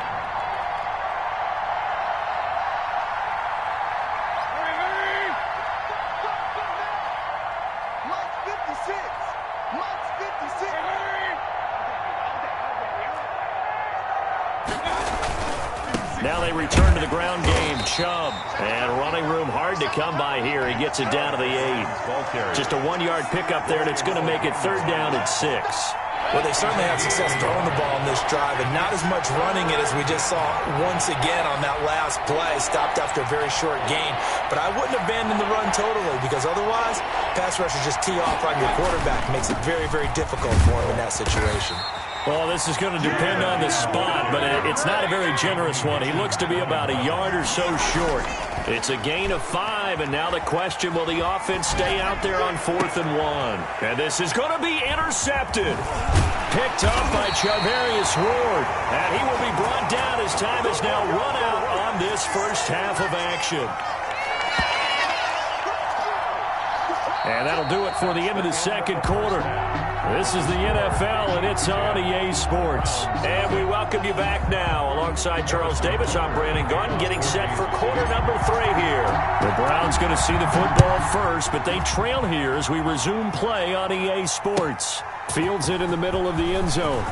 Now they return to the ground game. Chubb. And running room hard to come by here. He gets it down to the 8. Just a 1-yard pickup there, and it's going to make it 3rd down at 6. Well, they certainly had success throwing the ball in this drive, and not as much running it as we just saw once again on that last play. Stopped after a very short gain. But I wouldn't abandon the run totally, because otherwise, pass rushers just tee off on your quarterback. Makes it very, very difficult for him in that situation. Well, this is going to depend on the spot, but it's not a very generous one. He looks to be about a yard or so short. It's a gain of 5, and now the question, will the offense stay out there on 4th and 1? And this is going to be intercepted. Picked up by Charvarius Ward, and he will be brought down as time is now run out on this first half of action. And that'll do it for the end of the 2nd quarter. This is the NFL, and it's on EA Sports. And we welcome you back now. Alongside Charles Davis, I'm Brandon Gordon, getting set for quarter number 3 here. The Browns going to see the football first, but they trail here as we resume play on EA Sports. Fields it in the middle of the end zone.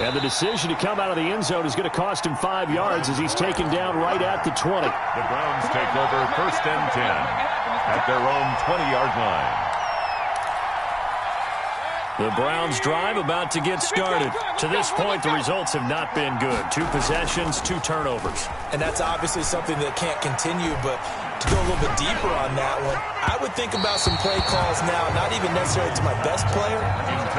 And the decision to come out of the end zone is going to cost him 5 yards as he's taken down right at the 20. The Browns take over 1st and 10 at their own 20-yard line. The Browns drive about to get started. To this point, the results have not been good. 2 possessions, 2 turnovers. And that's obviously something that can't continue, but to go a little bit deeper on that one, I would think about some play calls now, not even necessarily to my best player,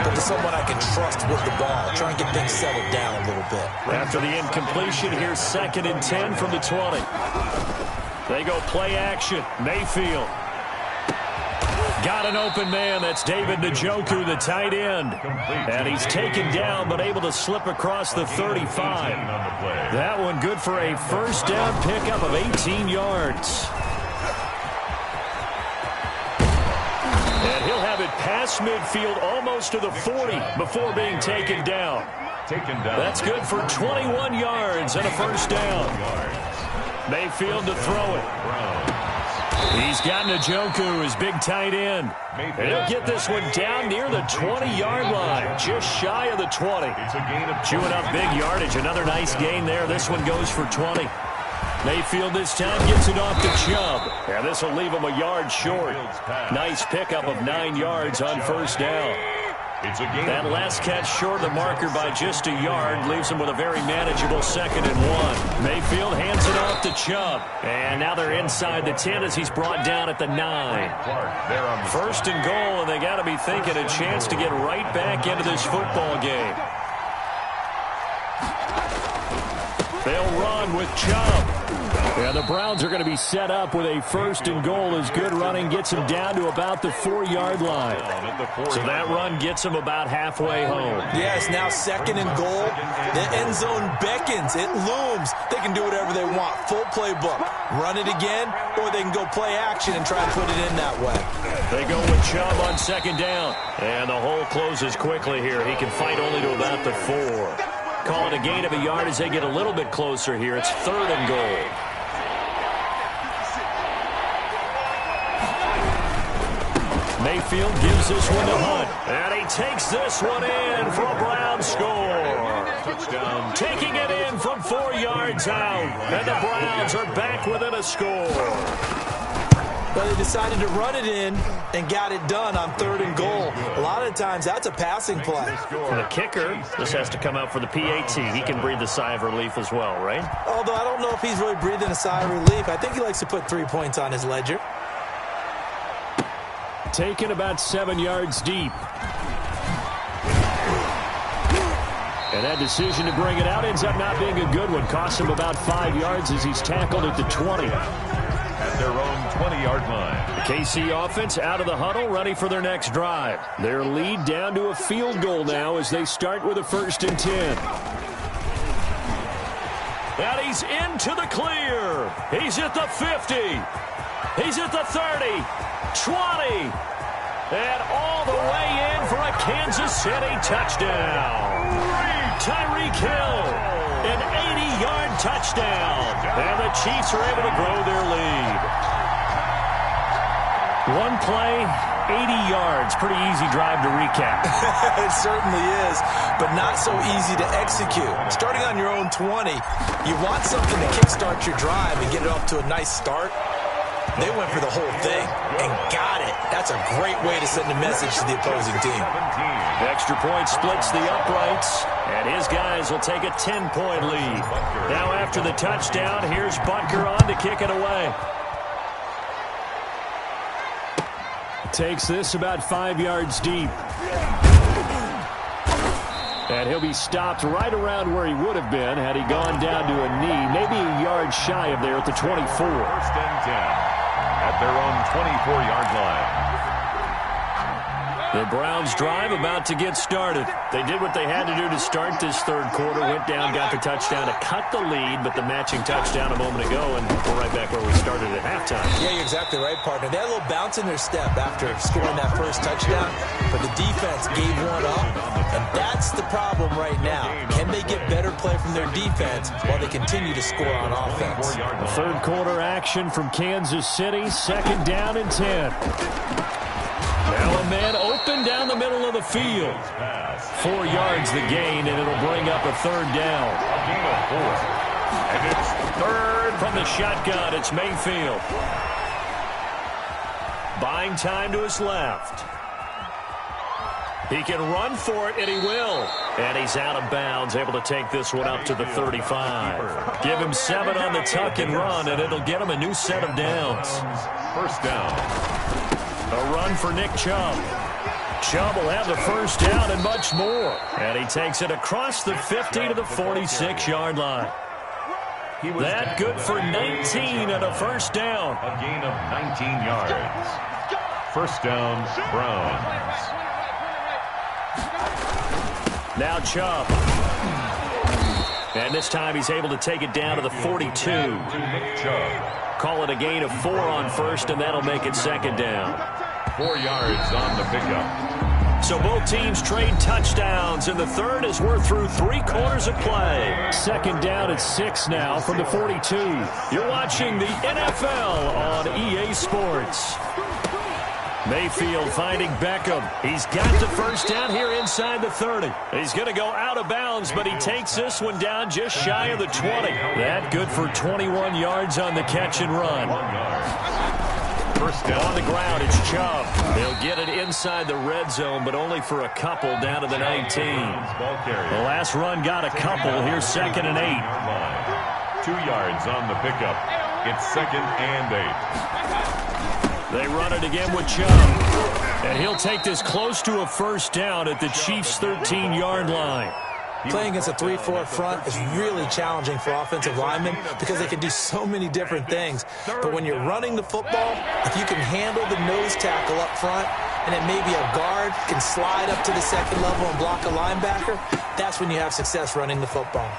but to someone I can trust with the ball. Try and get things settled down a little bit. After the incompletion, here's 2nd and 10 from the 20. They go play action. Mayfield. Got an open man. That's David Njoku, the tight end. And he's taken down, but able to slip across the 35. That one good for a first down pickup of 18 yards. And he'll have it past midfield, almost to the 40, before being taken down. That's good for 21 yards and a first down. Mayfield to throw it. He's got Njoku, his big tight end. And he'll get this one down near the 20-yard line, just shy of the 20. Chewing up big yardage. Another nice gain there. This one goes for 20. Mayfield this time gets it off to Chubb. And this will leave him a yard short. Nice pickup of 9 yards on first down. That last catch short of the marker by just a yard leaves him with a very manageable 2nd and 1. Mayfield hands it off to Chubb. And now they're inside the 10 as he's brought down at the 9. First and goal, and they got to be thinking a chance to get right back into this football game. They'll run with Chubb. And the Browns are going to be set up with a first and goal as good running gets him down to about the 4-yard line. So that run gets him about halfway home. Yes, now 2nd and goal. The end zone beckons. It looms. They can do whatever they want. Full playbook. Run it again, or they can go play action and try to put it in that way. They go with Chubb on 2nd down. And the hole closes quickly here. He can fight only to about the 4. Call it a gain of a yard as they get a little bit closer here. It's 3rd and goal. Mayfield gives this one to Hunt. And he takes this one in for a Brown score. Touchdown. Taking it in from 4 yards out. And the Browns are back within a score. Well, they decided to run it in and got it done on 3rd and goal. A lot of times, that's a passing play. For the kicker, this has to come out for the PAT. He can breathe a sigh of relief as well, right? Although I don't know if he's really breathing a sigh of relief. I think he likes to put 3 points on his ledger. Taken about 7 yards deep. And that decision to bring it out ends up not being a good one. Costs him about 5 yards as he's tackled at the 20. At their own 20-yard line. The KC offense out of the huddle, ready for their next drive. Their lead down to a field goal now as they start with a 1st and 10. And he's into the clear. He's at the 50. He's at the 30. 20. And all the way in for a Kansas City touchdown. Tyreek Hill, an 80-yard touchdown. And the Chiefs are able to grow their lead. One play, 80 yards. Pretty easy drive to recap. It certainly is, but not so easy to execute. Starting on your own 20, you want something to kickstart your drive and get it off to a nice start. They went for the whole thing and got it. That's a great way to send a message to the opposing team. Extra point splits the uprights, and his guys will take a 10-point lead. Now after the touchdown, here's Butker on to kick it away. Takes this about 5 yards deep. And he'll be stopped right around where he would have been had he gone down to a knee, maybe a yard shy of there at the 24. 1st and 10. At their own 24-yard line. The Browns drive about to get started. They did what they had to do to start this 3rd quarter. Went down, got the touchdown to cut the lead, but the matching touchdown a moment ago, and we're right back where we started at halftime. Yeah, you're exactly right, partner. They had a little bounce in their step after scoring that first touchdown, but the defense gave one up, and that's the problem right now. Can they get better play from their defense while they continue to score on offense? The 3rd quarter action from Kansas City, 2nd down and 10. Now a man open down the middle of the field. 4 yards the gain, and it'll bring up a 3rd down. And it's 3rd from the shotgun. It's Mayfield. Buying time to his left. He can run for it, and he will. And he's out of bounds, able to take this one up to the 35. Give him 7 on the tuck and run, and it'll get him a new set of downs. 1st down. A run for Nick Chubb. Chubb will have the 1st down and much more. And he takes it across the 50 to the 46-yard line. That good for 19 and a first down. A gain of 19 yards. First down, Browns. Now Chubb. And this time he's able to take it down to the 42. Call it a gain of 4 on first, and that'll make it second down. 4 yards on the pickup. So both teams trade touchdowns, and the third as we're through 3 quarters of play. Second down at 6 now from the 42. You're watching the NFL on EA Sports. Mayfield finding Beckham. He's got the first down here inside the 30. He's going to go out of bounds, but he takes this one down just shy of the 20. That good for 21 yards on the catch and run. First down. On the ground, it's Chubb. They'll get it inside the red zone, but only for a couple down to the 19. The last run got a couple. Here's second and 8. 2 yards on the pickup. It's second and 8. They run it again with Chubb. And he'll take this close to a first down at the Chiefs' 13-yard line. Playing against a 3-4 front is really challenging for offensive linemen because they can do so many different things. But when you're running the football, if you can handle the nose tackle up front, and then maybe a guard can slide up to the second level and block a linebacker, that's when you have success running the football.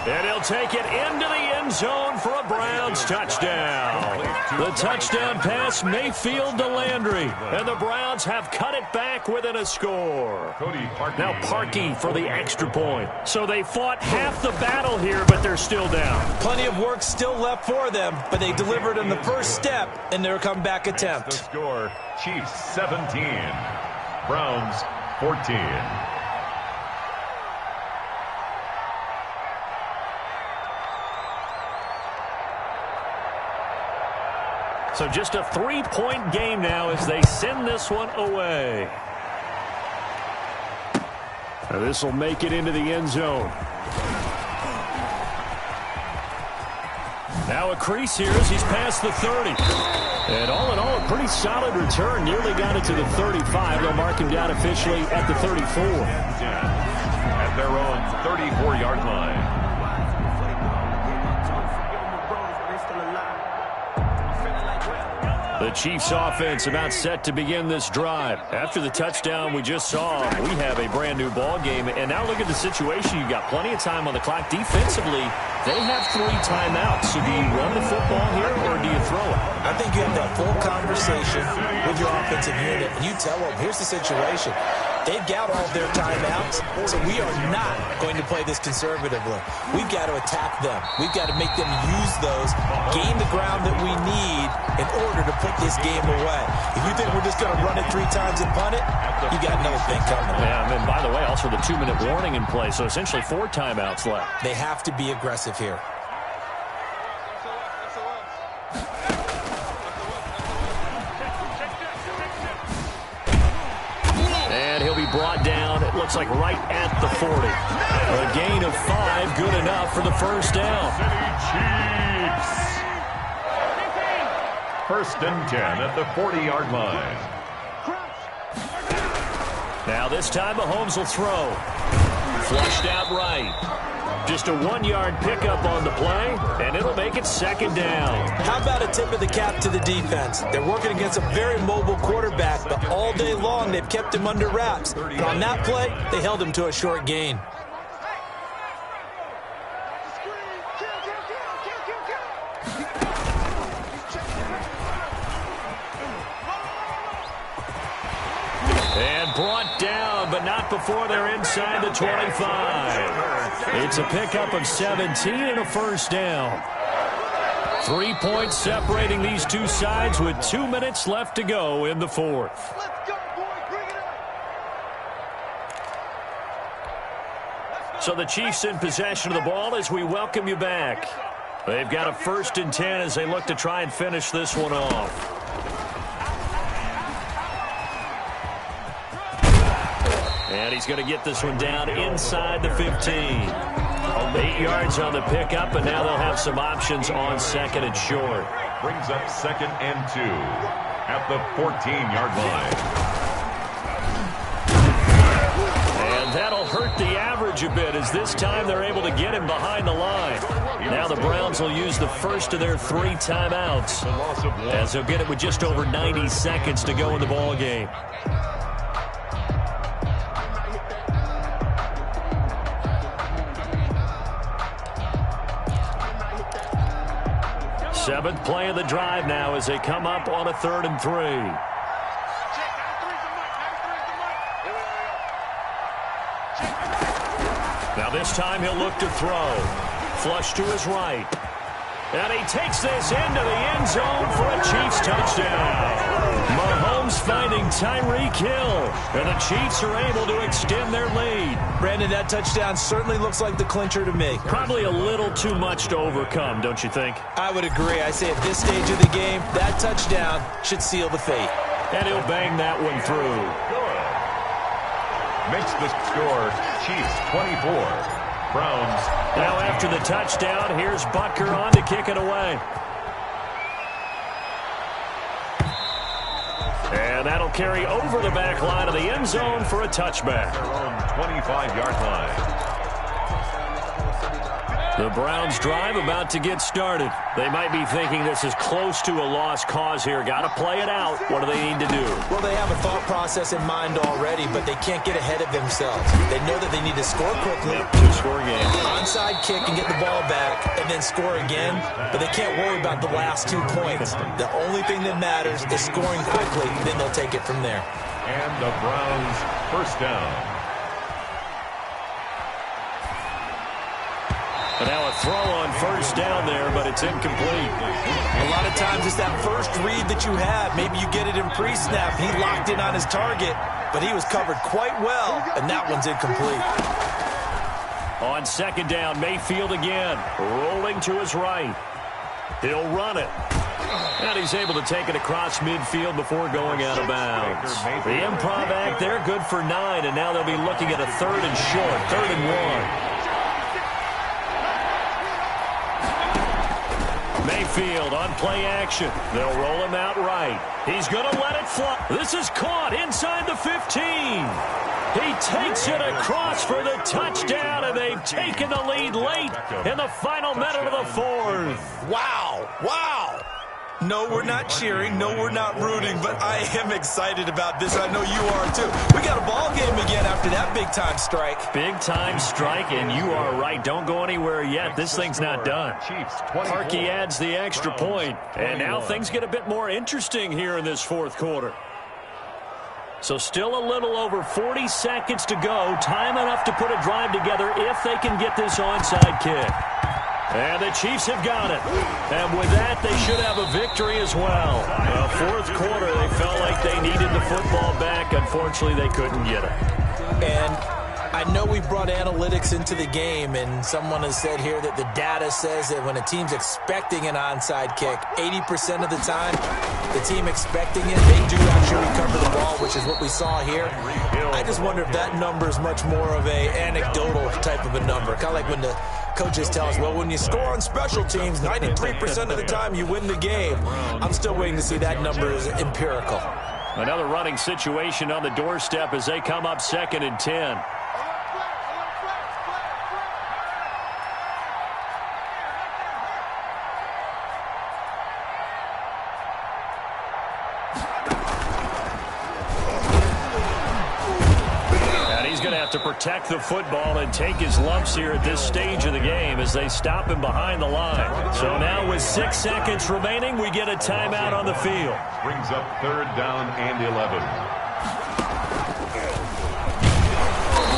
And he'll take it into the end zone for a Browns touchdown. The touchdown pass, Mayfield to Landry. And the Browns have cut it back within a score. Now Parkey for the extra point. So they fought half the battle here, but they're still down. Plenty of work still left for them, but they delivered in the first step in their comeback attempt. The score, Chiefs 17, Browns 14. So just a 3-point game now as they send this one away. This will make it into the end zone. Now a crease here as he's past the 30. And all in all, a pretty solid return. Nearly got it to the 35. They'll mark him down officially at the 34. At their own 34-yard line. The Chiefs offense about set to begin this drive. After the touchdown we just saw, we have a brand new ball game. And now look at the situation. You've got plenty of time on the clock. Defensively, they have 3 timeouts. So do you run the football here or do you throw it? I think you have that full conversation with your offensive unit. And you tell them, here's the situation. They've got all their timeouts, so we are not going to play this conservatively. We've got to attack them. We've got to make them use those, gain the ground that we need in order to put this game away. If you think we're just going to run it 3 times and punt it, you got another thing coming. Yeah, and by the way, also the 2-minute warning in play, so essentially 4 timeouts left. They have to be aggressive here. Brought down, it looks like right at the 40. A gain of 5, good enough for the first down. Chiefs. First and 10 at the 40-yard line. Now this time Mahomes will throw. Flushed out right. Just a 1-yard pickup on the play, and it'll make it second down. How about a tip of the cap to the defense? They're working against a very mobile quarterback, but all day long they've kept him under wraps. But on that play, they held him to a short gain. And brought down, but not before they're inside the 25. It's a pickup of 17 and a first down. 3 points separating these two sides with 2 minutes left to go in the fourth. So the Chiefs in possession of the ball as we welcome you back. They've got a first and 10 as they look to try and finish this one off. And he's going to get this one down inside the 15. 8 yards on the pickup, and now they'll have some options on second and short. Brings up second and 2 at the 14-yard line. And that'll hurt the average a bit, as this time they're able to get him behind the line. Now the Browns will use the first of their 3 timeouts, as they'll get it with just over 90 seconds to go in the ball game. Seventh play of the drive now as they come up on a 3rd and 3. Now this time he'll look to throw. Flush to his right. And he takes this into the end zone for a Chiefs touchdown. Mahomes finding Tyreek Hill. And the Chiefs are able to extend their lead. Brandon, that touchdown certainly looks like the clincher to me. Probably a little too much to overcome, don't you think? I would agree. I say at this stage of the game, that touchdown should seal the fate. And he'll bang that one through. Makes the score Chiefs 24. Browns. Now after the touchdown, here's Butker on to kick it away. And that'll carry over the back line of the end zone for a touchback. Their own 25-yard line. The Browns drive about to get started. They might be thinking this is close to a lost cause here. Got to play it out. What do they need to do? Well, they have a thought process in mind already, but they can't get ahead of themselves. They know that they need to score quickly. Yep, 2-score game. Onside kick and get the ball back and then score again, but they can't worry about the last 2 points. The only thing that matters is scoring quickly, then they'll take it from there. And the Browns first down. But now a throw on first down there, but it's incomplete. A lot of times it's that first read that you have. Maybe you get it in pre-snap. He locked in on his target, but he was covered quite well, and that one's incomplete. On second down, Mayfield again, rolling to his right. He'll run it. And he's able to take it across midfield before going out of bounds. The improv act there, good for 9, and now they'll be looking at a 3rd and short, 3rd and 1. Mayfield on play action. They'll roll him out right. He's going to let it fly. This is caught inside the 15. He takes it across for the touchdown, and they've taken the lead late in the final minute of the 4th. Wow. Wow. No, we're not cheering. No, we're not rooting, but I am excited about this. I know you are, too. We got a ball game again after that big-time strike. Big-time strike, and you are right. Don't go anywhere yet. This thing's not done. Parkey adds the extra point, and now things get a bit more interesting here in this 4th quarter. So still a little over 40 seconds to go. Time enough to put a drive together if they can get this onside kick. And the Chiefs have got it. And with that, they should have a victory as well. The 4th quarter, they felt like they needed the football back. Unfortunately, they couldn't get it. And I know we brought analytics into the game, and someone has said here that the data says that when a team's expecting an onside kick, 80% of the time, the team expecting it, they do actually recover the ball, which is what we saw here. I just wonder if that number is much more of a anecdotal type of a number. Kind of like when the coaches tell us, well, when you score on special teams, 93% of the time you win the game. I'm still waiting to see that number is empirical. Another running situation on the doorstep as they come up 2nd and 10. To protect the football and take his lumps here at this stage of the game as they stop him behind the line. So now with 6 seconds remaining, we get a timeout on the field. Brings up 3rd down and 11.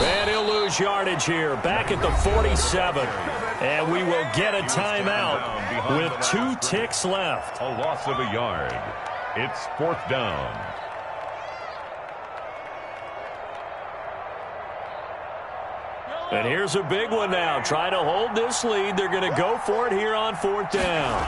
And he'll lose yardage here, back at the 47. And we will get a timeout with 2 ticks left. A loss of a yard. It's 4th down. And here's a big one now. Try to hold this lead. They're going to go for it here on 4th down.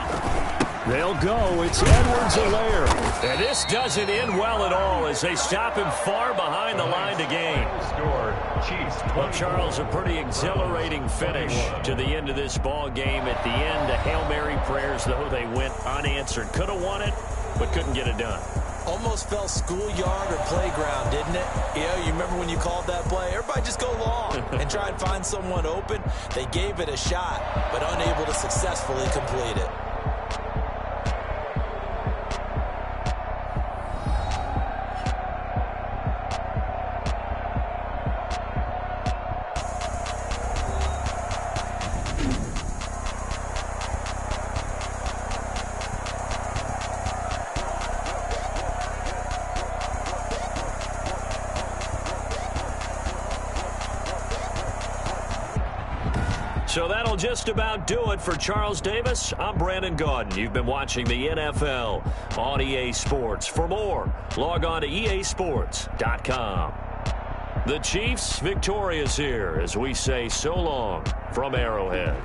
They'll go. It's Edwards-Helaire. And this doesn't end well at all as they stop him far behind the line to gain. Score, Chiefs. Well, Charles, a pretty exhilarating finish to the end of this ball game. At the end, the Hail Mary prayers, though, they went unanswered. Could have won it. but couldn't get it done. Almost felt schoolyard or playground, didn't it? You remember when you called that play? Everybody just go long and try and find someone open. They gave it a shot, but unable to successfully complete it. So that'll just about do it for Charles Davis. I'm Brandon Gaudin. You've been watching the NFL on EA Sports. For more, log on to easports.com. The Chiefs victorious here as we say so long from Arrowhead.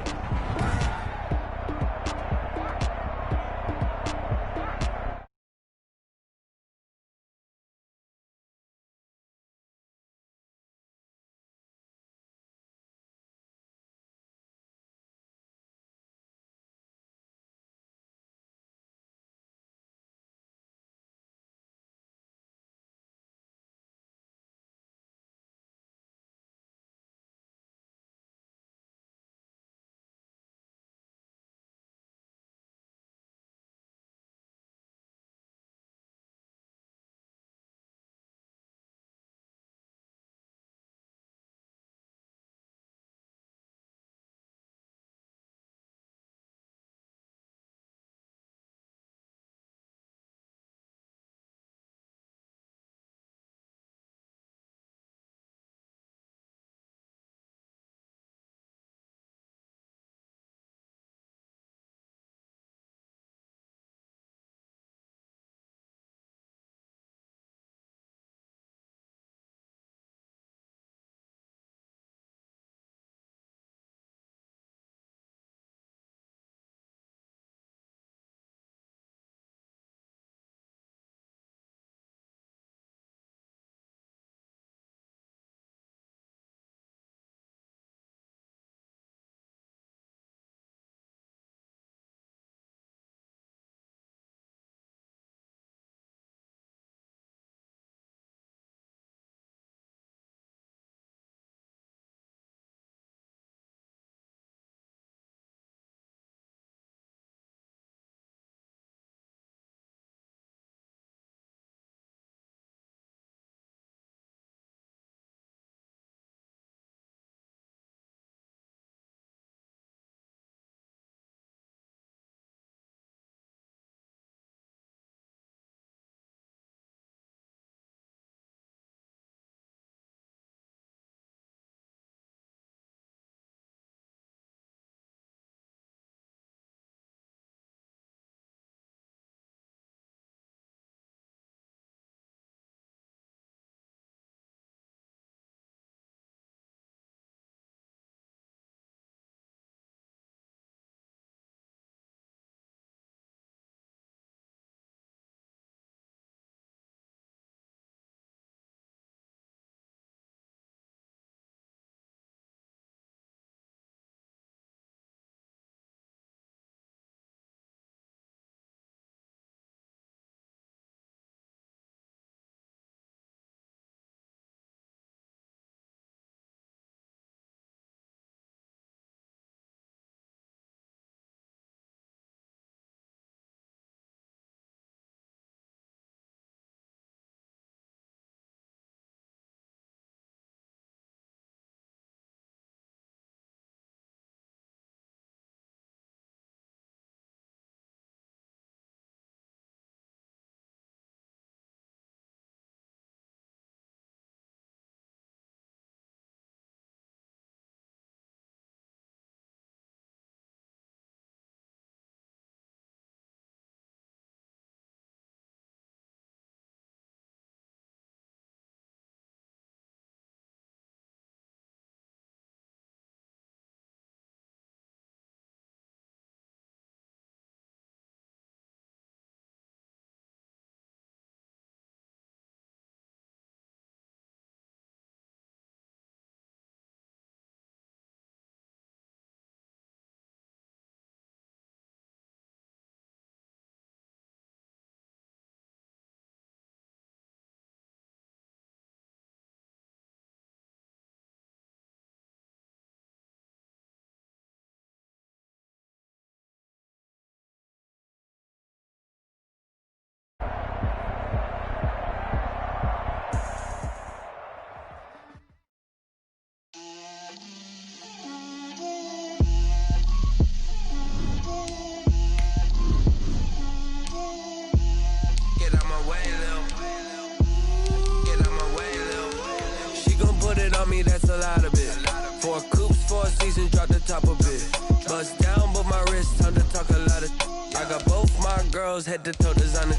seasons, drop the top a bit. Bust down, but my wrist, time to talk a lot of. I got both my girls head to toe designer.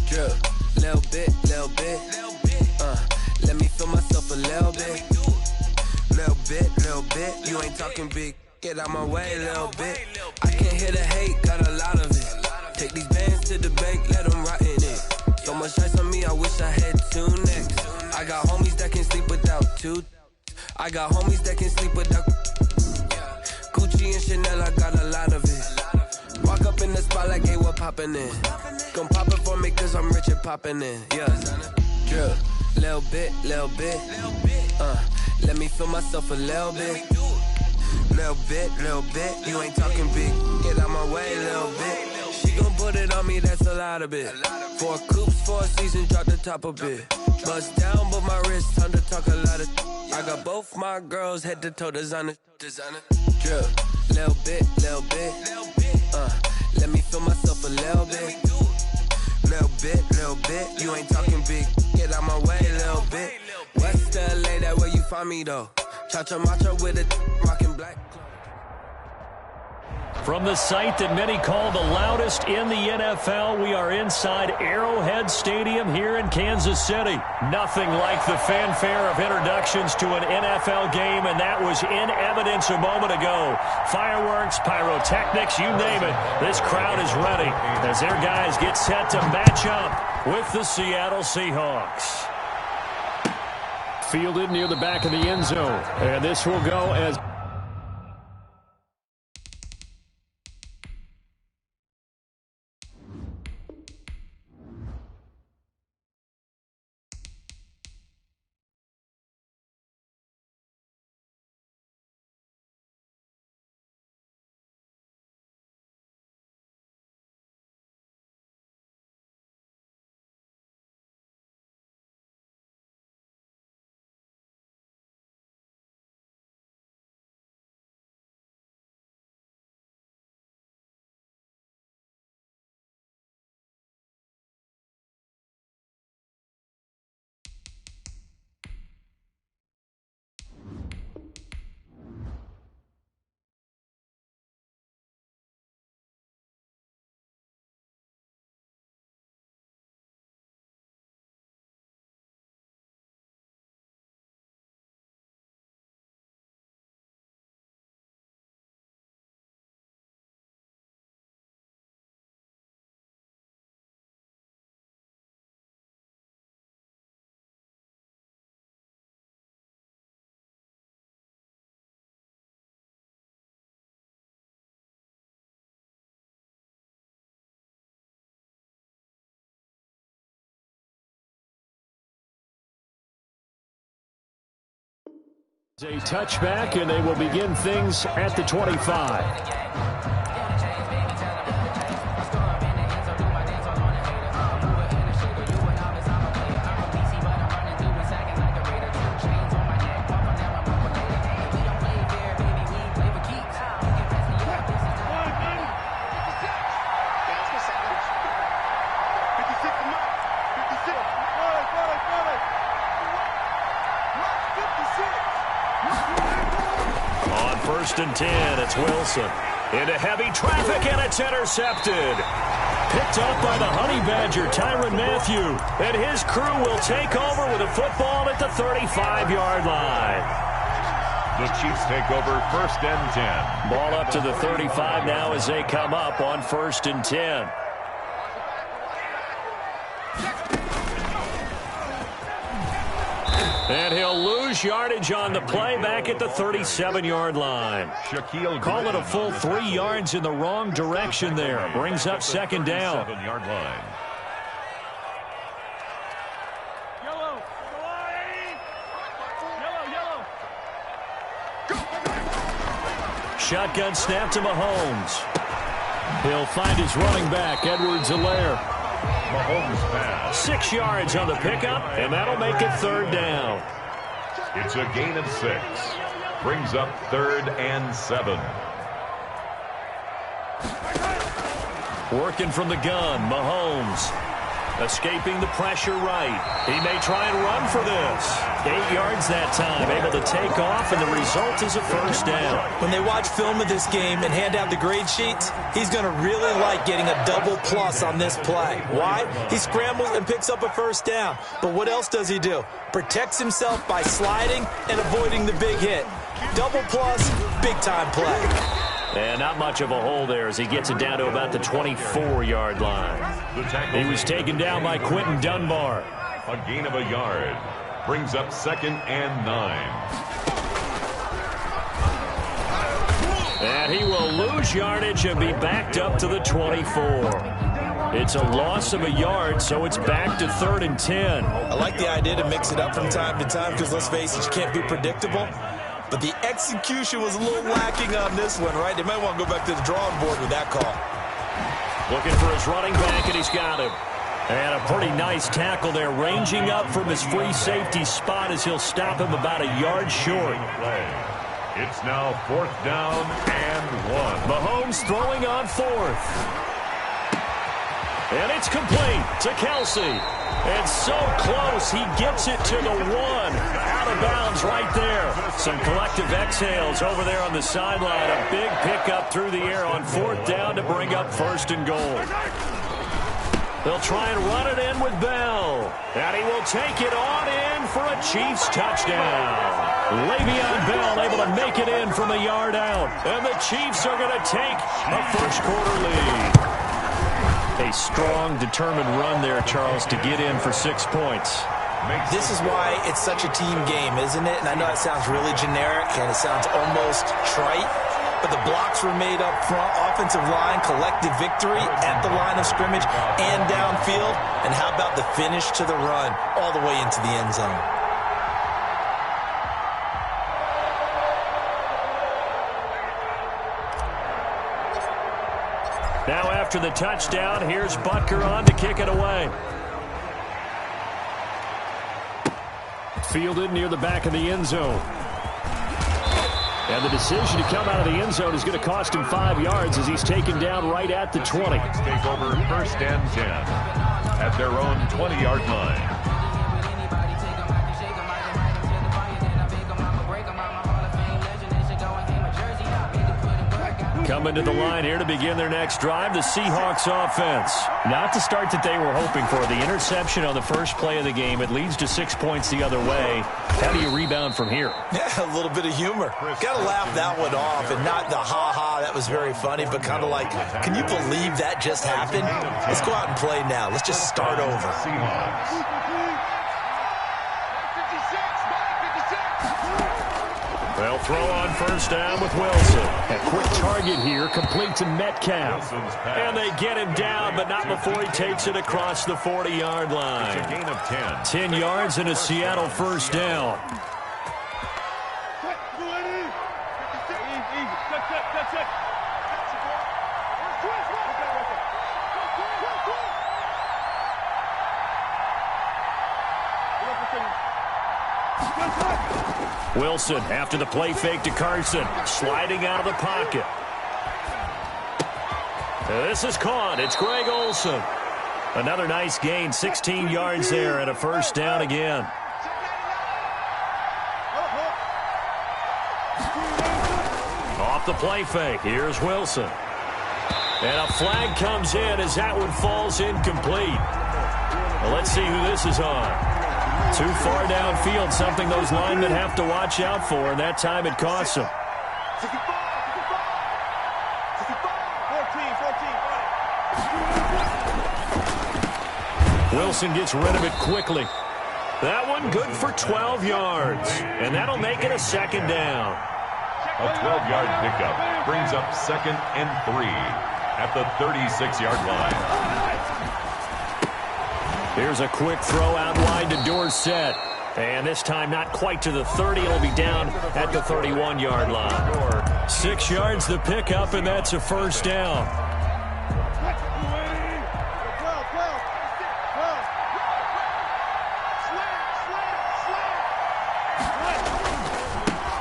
Drip, little bit. Let me feel myself a little bit. Little bit. You ain't talking big. Get out my way a little bit. I can't hear the hate, got a lot of it. Take these bands to the bank, let them rot in it. So much ice on me, I wish I had 2 necks. I got homies that can sleep without 2. I got homies that can sleep without Gucci and Chanel, I got a lot of it. Walk up in the spot like, hey, what poppin' in? Gon' pop it for me cause I'm rich and poppin' in. Yeah, drip, little bit. Let me feel myself a little bit. Little bit. You ain't talking big. Get out my way a little bit. She gon' put it on me, that's a lot of it. 4 coupes, 4 seasons, drop the top a bit. Bust down, but my wrist, time to talk a lot of. I got both my girls head to toe designer. Drip, little bit. Let me feel myself a little bit. Little bit. You ain't talking big. Get out my way a little bit. West LA, that where you find me though. Cha-cha matcha with a rockin' black. From the site that many call the loudest in the NFL, we are inside Arrowhead Stadium here in Kansas City. Nothing like the fanfare of introductions to an NFL game, and that was in evidence a moment ago. Fireworks, pyrotechnics, you name it. This crowd is ready as their guys get set to match up with the Seattle Seahawks. Fielded near the back of the end zone, and this will go as... A touchback, and they will begin things at the 25. First and 10, it's Wilson. Into heavy traffic, and it's intercepted. Picked up by the Honey Badger, Tyrann Mathieu. And his crew will take over with a football at the 35-yard line. The Chiefs take over first and 10. Ball up to the 35 now as they come up on first and 10. And he'll lose yardage on the play back at the 37-yard line. Call it a full 3 yards in the wrong direction there. Brings up second down. 7-yard line. Shotgun snap to Mahomes. He'll find his running back, Edwards-Helaire. Mahomes pass. 6 yards on the pickup, and that'll make it third down. It's a gain of 6. Brings up 3rd and 7. Working from the gun, Mahomes. Escaping the pressure right. He may try and run for this. 8 yards that time, able to take off, and the result is a first down. When they watch film of this game and hand out the grade sheets, he's going to really like getting a double plus on this play. Why? He scrambles and picks up a first down. But what else does he do? Protects himself by sliding and avoiding the big hit. Double plus, big-time play. And not much of a hole there as he gets it down to about the 24-yard line. He was taken down by Quentin Dunbar. A gain of a yard. Brings up 2nd and 9. And he will lose yardage and be backed up to the 24. It's a loss of a yard, so it's back to 3rd and 10. I like the idea to mix it up from time to time because, let's face it, you can't be predictable. But the execution was a little lacking on this one, right? They might want to go back to the drawing board with that call. Looking for his running back, and he's got him. And a pretty nice tackle there, ranging up from his free safety spot as he'll stop him about a yard short. It's now 4th down and 1. Mahomes throwing on 4th. And it's complete to Kelsey. And so close, he gets it to the 1. Out of bounds right there. Some collective exhales over there on the sideline. A big pickup through the air on 4th down to bring up 1st and goal. They'll try and run it in with Bell. And he will take it on in for a Chiefs touchdown. Le'Veon Bell able to make it in from a yard out. And the Chiefs are going to take a first-quarter lead. A strong, determined run there, Charles, to get in for 6 points. This is why it's such a team game, isn't it? And I know it sounds really generic and it sounds almost trite, but the blocks were made up front, offensive line, collective victory at the line of scrimmage and downfield. And how about the finish to the run all the way into the end zone? Now after the touchdown, here's Butker on to kick it away. Fielded near the back of the end zone. And the decision to come out of the end zone is going to cost him 5 yards as he's taken down right at the 20. Take over 1st and 10 at their own 20-yard line. Coming to the line here to begin their next drive, the Seahawks offense. Not the start that they were hoping for. The interception on the first play of the game. It leads to 6 points the other way. How do you rebound from here? Yeah, a little bit of humor. Got to laugh that one off, and not the ha-ha, that was very funny, but kind of like, can you believe that just happened? Let's go out and play now. Let's just start over. Seahawks. They'll throw on 1st down with Wilson. A quick target here, complete to Metcalf. And they get him down, but not before he takes it across the 40-yard line. It's a gain of 10. 10 yards and a Seattle first down. Wilson after the play fake to Carson, sliding out of the pocket. This is caught. It's Greg Olsen. Another nice gain, 16 yards there and a first down again. Off the play fake, here's Wilson. And a flag comes in as that one falls incomplete. Well, let's see who this is on. Too far downfield, something those linemen have to watch out for, and that time it costs them. Wilson gets rid of it quickly. That one good for 12 yards, and that'll make it a 2nd down. A 12-yard pickup brings up 2nd and 3 at the 36-yard line. Here's a quick throw out wide to Dorsett. And this time not quite to the 30. It'll be down at the 31-yard line. 6 yards the pickup, and that's a first down.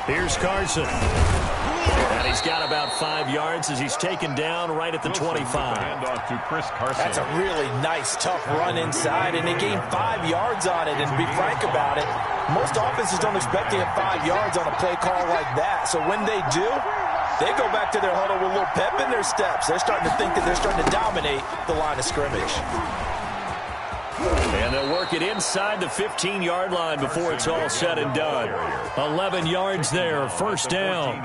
Here's Carson. And he's got about 5 yards as he's taken down right at the 25. Handoff to Chris Carson. That's a really nice, tough run inside, and they gained 5 yards on it. And to be frank about it, most offenses don't expect to get 5 yards on a play call like that. So when they do, they go back to their huddle with a little pep in their steps. They're starting to think that they're starting to dominate the line of scrimmage. And they'll work it inside the 15-yard line before it's all said and done. 11 yards there, first down.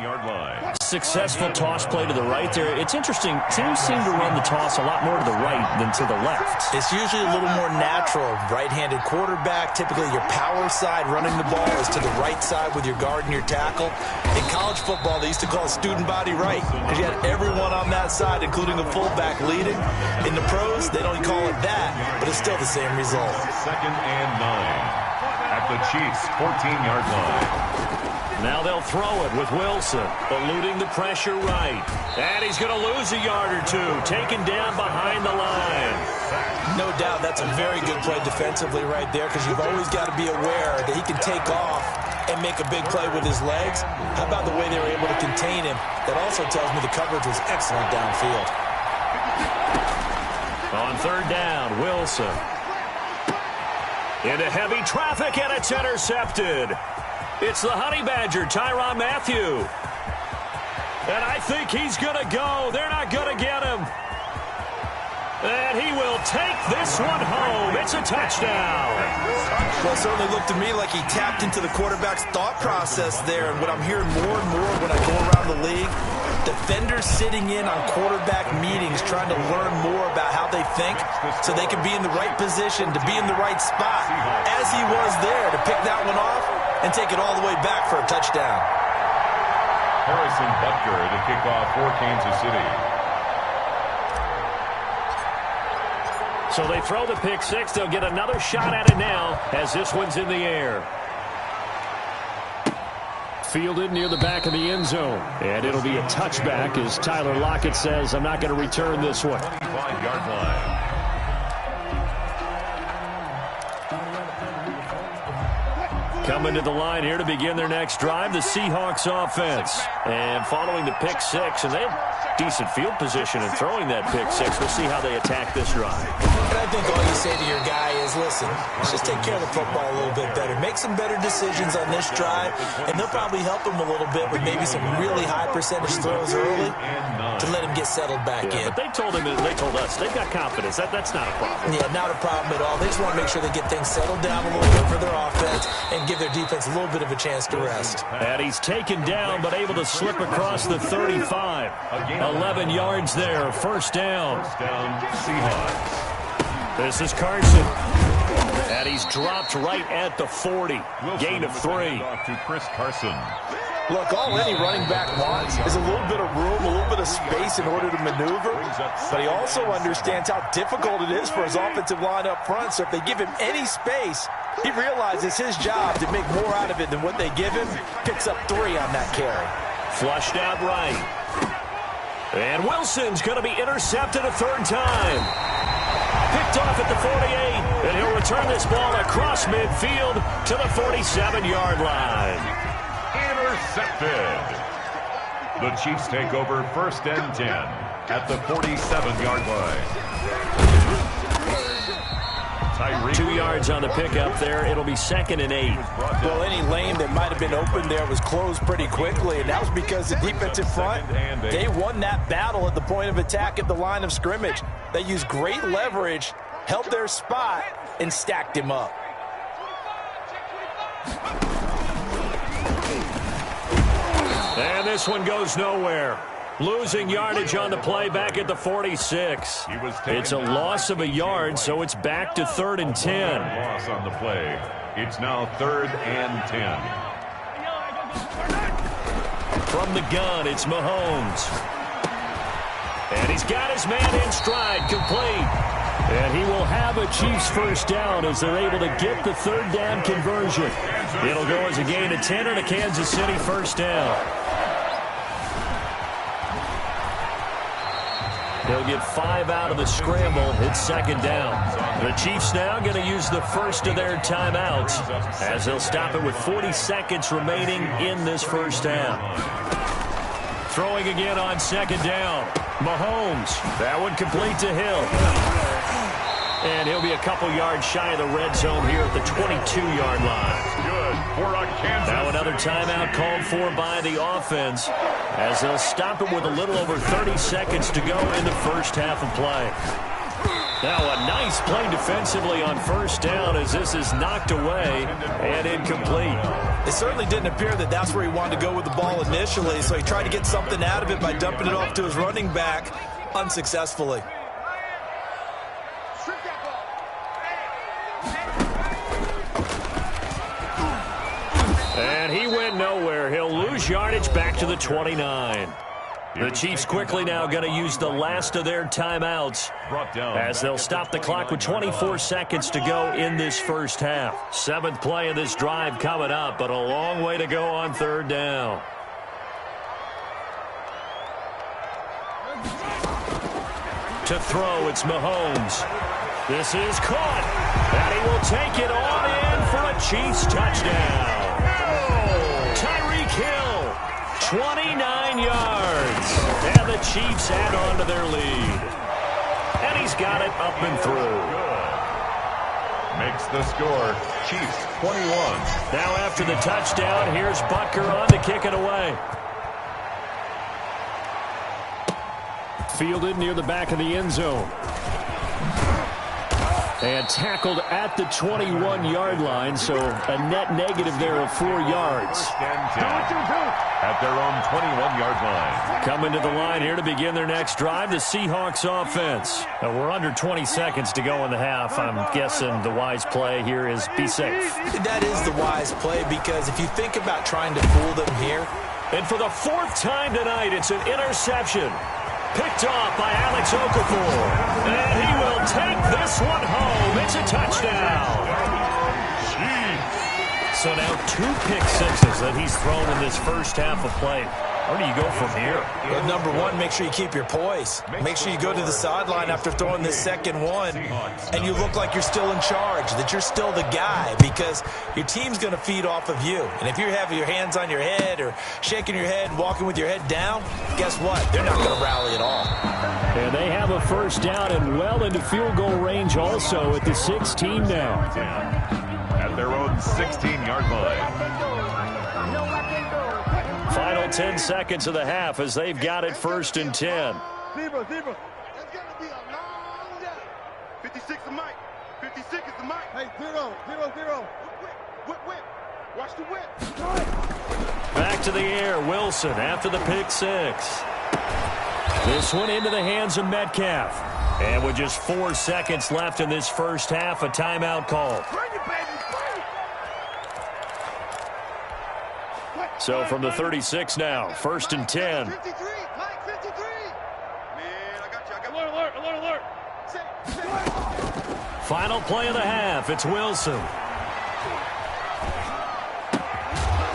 Successful toss play to the right there. It's interesting. Teams seem to run the toss a lot more to the right than to the left. It's usually a little more natural. Right-handed quarterback, typically your power side running the ball is to the right side with your guard and your tackle. In college football, they used to call it student body right because you had everyone on that side, including the fullback leading. In the pros, they don't call it that, but it's still the same result. 2nd and 9 at the Chiefs' 14-yard line. Now they'll throw it with Wilson, eluding the pressure right. And he's going to lose a yard or two, taken down behind the line. No doubt that's a very good play defensively right there because you've always got to be aware that he can take off and make a big play with his legs. How about the way they were able to contain him? That also tells me the coverage was excellent downfield. On 3rd down, Wilson. Into heavy traffic, and it's intercepted. It's the Honey Badger, Tyrann Mathieu. And I think he's going to go. They're not going to get him. And he will take this one home. It's a touchdown. Well, it certainly looked to me like he tapped into the quarterback's thought process there. And what I'm hearing more and more when I go around the league, defenders sitting in on quarterback meetings trying to learn more about how they think so they can be in the right position, to be in the right spot, as he was there to pick that one off and take it all the way back for a touchdown. Harrison Butker to kick off for Kansas City. So they throw the pick six. They'll get another shot at it now as this one's in the air. Fielded near the back of the end zone. And it'll be a touchback as Tyler Lockett says, I'm not going to return this one. 25-yard line. Coming to the line here to begin their next drive, the Seahawks offense. And following the pick six, and they have decent field position in throwing that pick six. We'll see how they attack this drive. And I think all you say to your guy is, listen, let's just take care of the football a little bit better. Make some better decisions on this drive, and they'll probably help him a little bit with maybe some really high percentage throws early to let him get settled back in. But they told him, they told us, they've got confidence. That's not a problem. Yeah, not a problem at all. They just want to make sure they get things settled down a little bit for their offense and give their defense a little bit of a chance to rest. And he's taken down, but able to slip across the 35. 11 yards there, first down. First down, Seahawks. This is Carson. And he's dropped right at the 40. Gain of 3. To Chris Carson. Look, all any running back wants is a little bit of room, a little bit of space in order to maneuver. But he also understands how difficult it is for his offensive line up front. So if they give him any space, he realizes his job to make more out of it than what they give him. Picks up 3 on that carry. Flushed out right. And Wilson's going to be intercepted a 3rd time. Picked off at the 48. And he'll return this ball across midfield to the 47-yard line. Intercepted. The Chiefs take over 1st and 10 at the 47-yard line. 2 yards on the pickup there. It'll be 2nd and 8. Well, any lane that might have been open there was closed pretty quickly, and that was because the defensive front, they won that battle at the point of attack at the line of scrimmage. They used great leverage, held their spot, and stacked him up. And this one goes nowhere. Losing yardage on the play back at the 46. It's a loss of a yard, so it's back to 3rd and 10. Loss on the play. It's now 3rd and 10. From the gun, it's Mahomes. And he's got his man in stride, complete. And he will have a Chiefs first down as they're able to get the 3rd down conversion. It'll go as a gain of 10 and a Kansas City first down. They'll get 5 out of the scramble. It's 2nd down. The Chiefs now going to use the first of their timeouts as they'll stop it with 40 seconds remaining in this first down. Throwing again on second down. Mahomes. That one complete to Hill. And he'll be a couple yards shy of the red zone here at the 22-yard line. Good for a Kansas. Now another timeout called for by the offense as they'll stop it with a little over 30 seconds to go in the first half of play. Now a nice play defensively on first down as this is knocked away and incomplete. It certainly didn't appear that that's where he wanted to go with the ball initially, so he tried to get something out of it by dumping it off to his running back unsuccessfully. And he went nowhere. He'll lose yardage back to the 29. The Chiefs quickly now going to use the last of their timeouts as they'll stop the clock with 24 seconds to go in this first half. 7th play of this drive coming up, but a long way to go on third down. To throw, it's Mahomes. This is caught, and he will take it on in for a Chiefs touchdown. Tyreek Hill, 29 yards, and the Chiefs add on to their lead. And he's got it up and through. Makes the score, Chiefs 21. Now after the touchdown, here's Butker on to kick it away. Fielded near the back of the end zone. And tackled at the 21-yard line, so a net negative there of 4 yards. At their own 21-yard line. Coming to the line here to begin their next drive, the Seahawks offense. Now we're under 20 seconds to go in the half. I'm guessing the wise play here is be safe. That is the wise play, because if you think about trying to fool them here. And for the 4th time tonight, it's an interception. Picked off by Alex Okafor. And he will take this one home. It's a touchdown. So now 2 pick sixes that he's thrown in this first half of play. Where do you go from here? Well, number one, make sure you keep your poise. Make sure you go to the sideline after throwing this second one, and you look like you're still in charge, that you're still the guy, because your team's going to feed off of you. And if you're having your hands on your head or shaking your head and walking with your head down, guess what? They're not going to rally at all. And they have a first down and well into field goal range also at the 16 now. At their own 16-yard line. Final 10 seconds of the half as they've got it 1st and 10. Zebra. That's going to be a long day. 56 is Mike. 56 is the Mike. Hey, 0. Whip. Watch the whip. Back to the air, Wilson after the pick 6. This one into the hands of Metcalf. And with just 4 seconds left in this first half, a timeout call. So from the 36 now, 1st and 10. 53, Mike, 53. Man, I got you. Alert. Final play of the half, it's Wilson.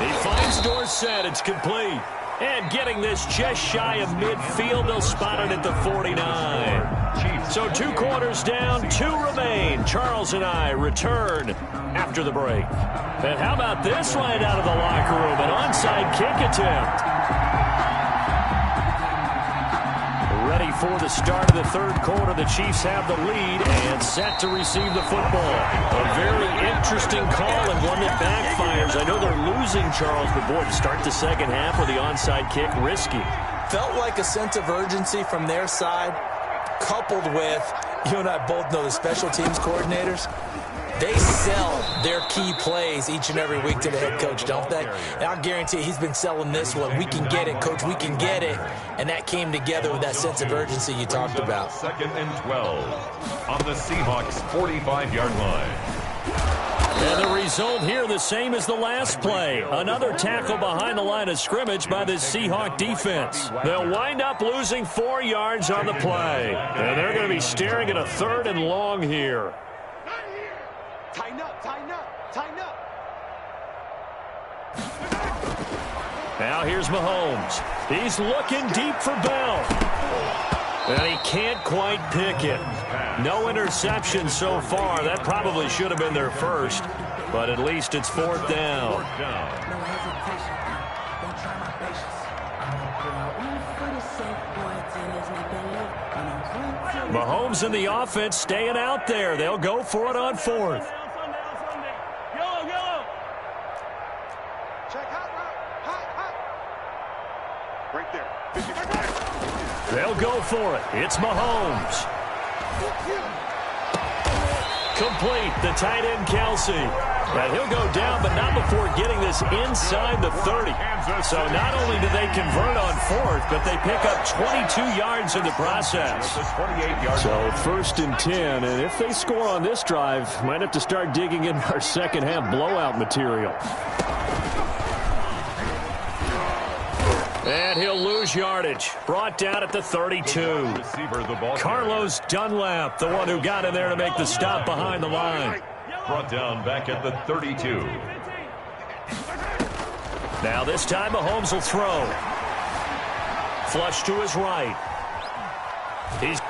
He finds Dorsett, it's complete. And getting this just shy of midfield, they'll spot it at the 49. So 2 quarters down, 2 remain. Charles and I return after the break. And how about this right out of the locker room? An onside kick attempt. Ready for the start of the 3rd quarter. The Chiefs have the lead and set to receive the football. A very interesting call and one that backfires. I know they're losing, Charles, but boy, to start the second half with the onside kick, risky. Felt like a sense of urgency from their side, coupled with, you and I both know the special teams coordinators. They sell their key plays each and every week to the head coach, don't they? And I guarantee he's been selling this one. We can get it, coach. We can get it. And that came together with that sense of urgency you talked about. 2nd and 12 on the Seahawks 45-yard line. And the result here the same as the last play. Another tackle behind the line of scrimmage by the Seahawk defense. They'll wind up losing 4 yards on the play. And they're going to be staring at a 3rd and long here. Tighten up. Now here's Mahomes. He's looking deep for Bell. And he can't quite pick it. No interception so far. That probably should have been their first. But at least it's 4th down. Mahomes and the offense staying out there. They'll go for it on 4th. Check hot. Right there. They'll go for it. It's Mahomes. Complete. The tight end, Kelsey. And he'll go down, but not before getting this inside the 30. So not only do they convert on 4th, but they pick up 22 yards in the process. So 1st and 10, and if they score on this drive, might have to start digging in our second half blowout material. And he'll lose yardage. Brought down at the 32. Carlos Dunlap, the one who got in there to make the stop behind the line. Brought down back at the 32. Now this time Mahomes will throw. Flush to his right.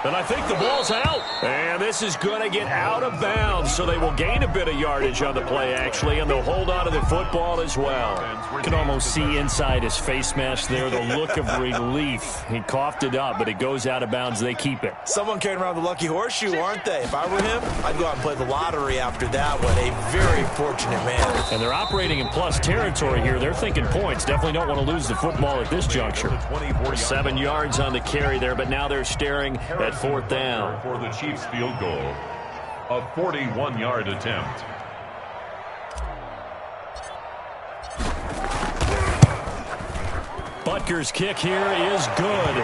And I think the ball's out. And this is going to get out of bounds, so they will gain a bit of yardage on the play, actually, and they'll hold on to the football as well. You can almost see inside his face mask there the look of relief. He coughed it up, but it goes out of bounds. They keep it. Someone carrying around the lucky horseshoe, aren't they? If I were him, I'd go out and play the lottery after that one. A very fortunate man. And they're operating in plus territory here. They're thinking points. Definitely don't want to lose the football at this juncture. 7 yards on the carry there, but now they're staring at 4th down. For the Chiefs field goal, a 41-yard attempt. Butker's kick here is good.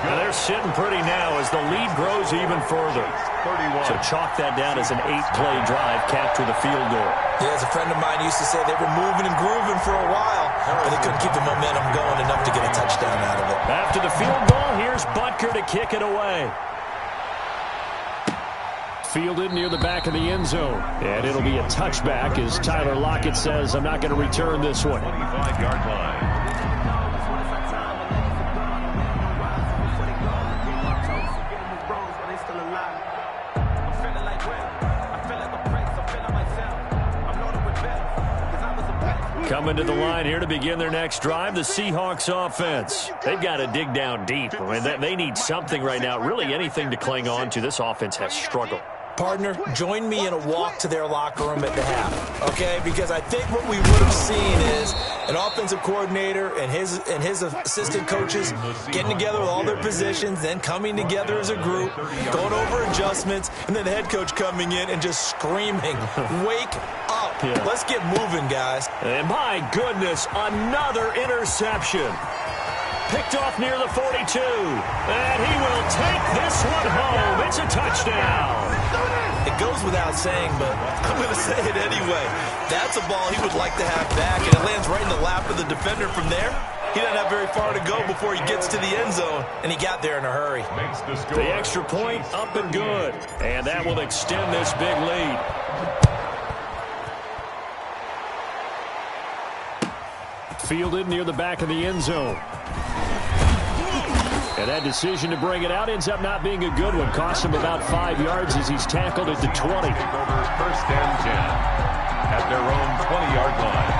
And they're sitting pretty now as the lead grows even further. So chalk that down as an 8-play drive, capture the field goal. Yeah, as a friend of mine used to say, they were moving and grooving for a while, but they couldn't keep the momentum going enough to get a touchdown out of it. After the field goal, here's Butker to kick it away. Fielded near the back of the end zone. And it'll be a touchback as Tyler Lockett says, I'm not going to return this one. 25-yard line. Coming to the line here to begin their next drive, the Seahawks offense. They've got to dig down deep. I mean, they need something right now, really anything to cling on to. This offense has struggled. Partner, join me in a walk to their locker room at the half, okay? Because I think what we would have seen is an offensive coordinator and his assistant coaches getting together with all their positions, then coming together as a group, going over adjustments, and then the head coach coming in and just screaming, wake up. Yeah. Let's get moving, guys. And my goodness, another interception. Picked off near the 42. And he will take this one home. It's a touchdown. It goes without saying, but I'm going to say it anyway. That's a ball he would like to have back, and it lands right in the lap of the defender from there. He doesn't have very far to go before he gets to the end zone, and he got there in a hurry. The extra point up and good, and that will extend this big lead. Fielded near the back of the end zone. And that decision to bring it out ends up not being a good one. Costs him about 5 yards as he's tackled at the 20. Over 1st and 10 at their own 20-yard line.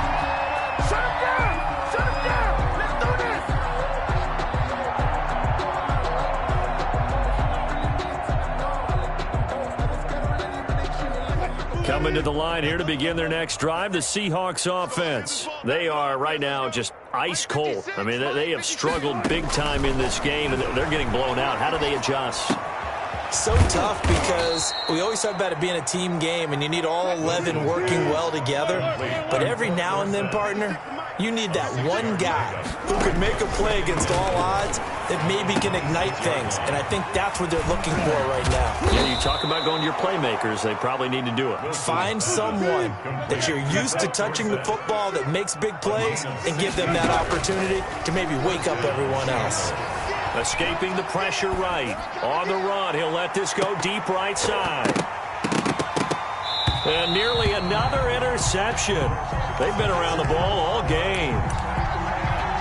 Shut him down! Shut him down! Let's do this! Coming to the line here to begin their next drive, the Seahawks offense. They are right now just ice cold. I mean, they have struggled big time in this game, and they're getting blown out. How do they adjust? So tough because we always talk about it being a team game, and you need all 11 working well together. But every now and then, partner, you need that one guy who can make a play against all odds that maybe can ignite things. And I think that's what they're looking for right now. Yeah, you talk about going to your playmakers. They probably need to do it. Find someone that you're used to touching the football that makes big plays and give them that opportunity to maybe wake up everyone else. Escaping the pressure right. On the run, he'll let this go deep right side. And nearly another interception. They've been around the ball all game.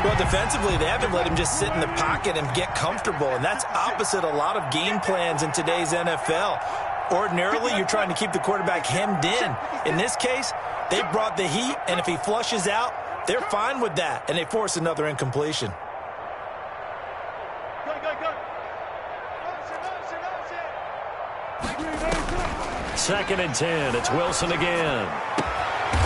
Well, defensively, they haven't let him just sit in the pocket and get comfortable, and that's opposite a lot of game plans in today's NFL. Ordinarily, you're trying to keep the quarterback hemmed in. In this case, they brought the heat, and if he flushes out, they're fine with that, and they force another incompletion. 2nd and 10. It's Wilson again.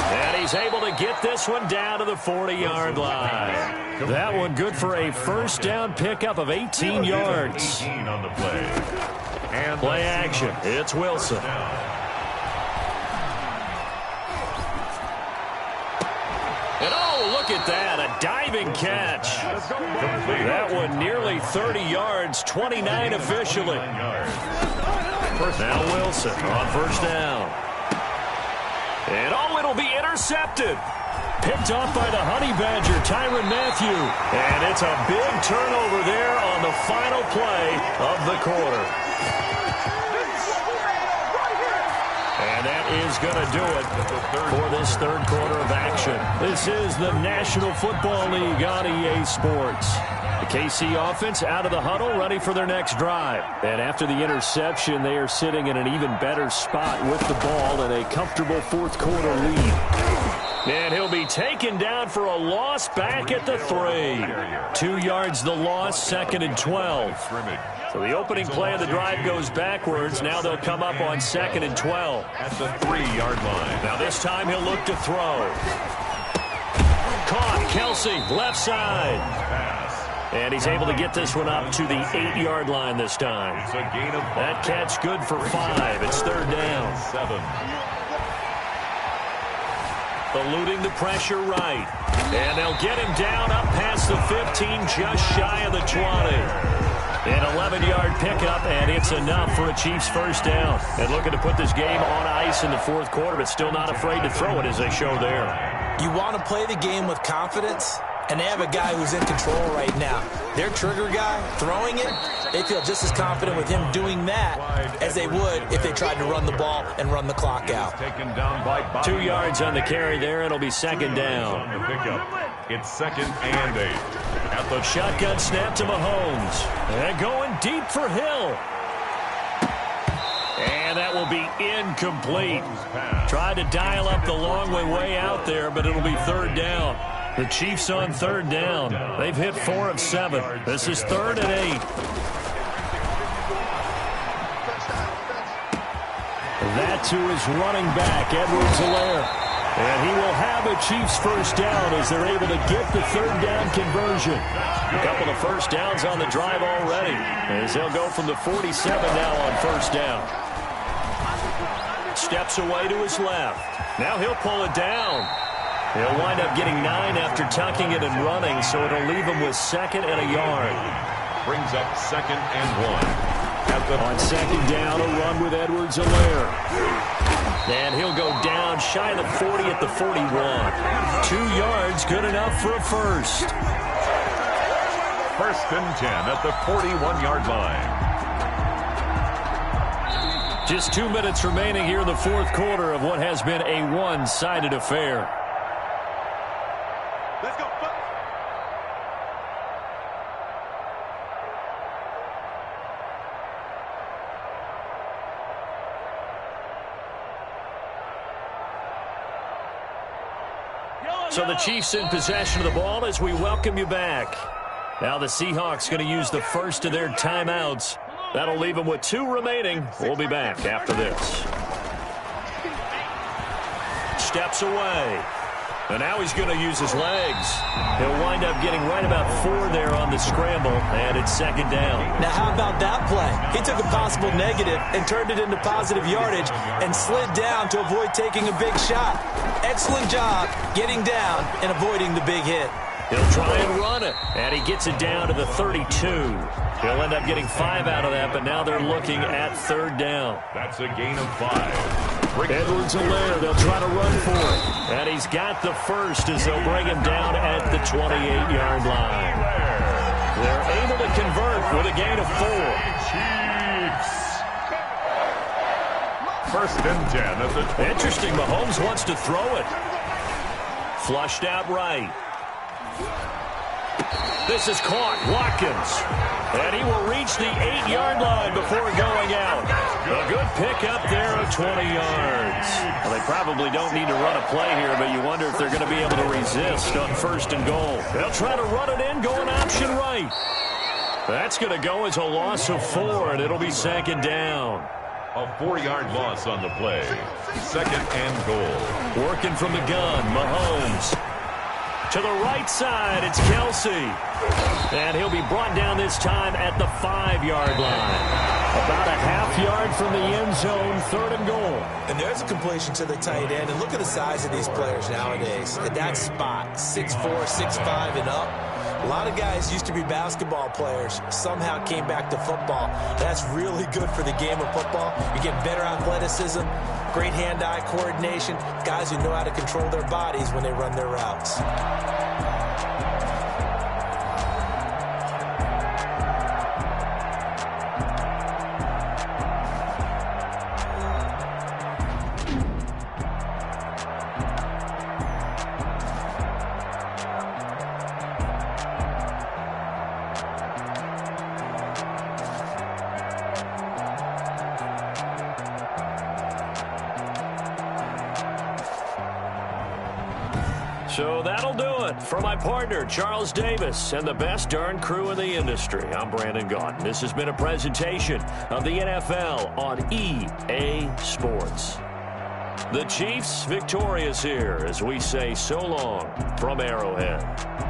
And he's able to get this one down to the 40-yard line. That one good for a first down pickup of 18 yards. 18 on the play. And play action. It's Wilson. And oh, look at that, a diving catch. That one nearly 30 yards, 29 officially. Now Wilson on first down. And oh, it'll be intercepted. Picked off by the Honey Badger, Tyrann Mathieu. And it's a big turnover there on the final play of the quarter. And that is going to do it for this third quarter of action. This is the National Football League on EA Sports. The KC offense out of the huddle, ready for their next drive. And after the interception, they are sitting in an even better spot with the ball and a comfortable fourth quarter lead. And he'll be taken down for a loss back at the 3. 2 yards the loss, 2nd and 12. So the opening play of the drive goes backwards. Now they'll come up on 2nd and 12. At the 3-yard line. Now this time he'll look to throw. Caught, Kelsey, left side. And he's able to get this one up to the 8-yard line this time. It's a gain of 5. That catch good for 5. It's 3rd down. 7. Eluding the pressure right. And they'll get him down up past the 15, just shy of the 20. An 11-yard pickup, and it's enough for a Chiefs first down. And looking to put this game on ice in the fourth quarter, but still not afraid to throw it as they show there. You want to play the game with confidence, and they have a guy who's in control right now. Their trigger guy, throwing it, they feel just as confident with him doing that as they would if they tried to run the ball and run the clock out. Taken down by 2 yards on the carry there, and it'll be 2nd down. On the pickup. It's 2nd and 8. At the shotgun snap to Mahomes. And going deep for Hill. And that will be incomplete. Tried to dial up the long way out there, but it'll be 3rd down. The Chiefs on 3rd down. They've hit 4 of 7. This is 3rd and 8. That to his running back, Edwards-Helaire. And he will have a Chiefs first down as they're able to get the 3rd down conversion. A couple of first downs on the drive already, as they'll go from the 47 now on first down. Steps away to his left. Now he'll pull it down. He'll wind up getting 9 after tucking it and running, so it'll leave him with 2nd and a yard. Brings up 2nd and 1. On 2nd down, a run with Edwards-Helaire. And he'll go down shy of the 40 at the 41. 2 yards, good enough for a first. 1st and 10 at the 41-yard line. Just 2 minutes remaining here in the fourth quarter of what has been a one-sided affair. Let's go. So the Chiefs in possession of the ball as we welcome you back. Now the Seahawks going to use the first of their timeouts. That'll leave them with 2 remaining. We'll be back after this. Steps away. And now he's going to use his legs. He'll wind up getting right about 4 there on the scramble, and it's 2nd down. Now how about that play? He took a possible negative and turned it into positive yardage and slid down to avoid taking a big shot. Excellent job getting down and avoiding the big hit. He'll try and run it, and he gets it down to the 32. He'll end up getting 5 out of that, but now they're looking at 3rd down. That's a gain of 5. Edwards-Helaire, they'll try to run for it. And he's got the first as they'll bring him down at the 28-yard line. They're able to convert with a gain of 4. Chiefs. 1st and 10 at the 20. Interesting, Mahomes wants to throw it. Flushed out right. This is caught. Watkins. And he will reach the 8-yard line before going out. A good pickup there of 20 yards. Well, they probably don't need to run a play here, but you wonder if they're going to be able to resist on 1st and goal. They'll try to run it in, going option right. That's going to go as a loss of 4, and it'll be 2nd down. A 4-yard loss on the play. 2nd and goal. Working from the gun, Mahomes. To the right side, it's Kelsey. And he'll be brought down this time at the 5-yard line. About a half-yard from the end zone, 3rd and goal. And there's a completion to the tight end. And look at the size of these players nowadays. At that spot, 6'4", 6'5", and up. A lot of guys used to be basketball players, somehow came back to football. That's really good for the game of football. You get better athleticism, great hand-eye coordination, guys who know how to control their bodies when they run their routes. So that'll do it for my partner, Charles Davis, and the best darn crew in the industry. I'm Brandon Gaudin. This has been a presentation of the NFL on EA Sports. The Chiefs victorious here as we say so long from Arrowhead.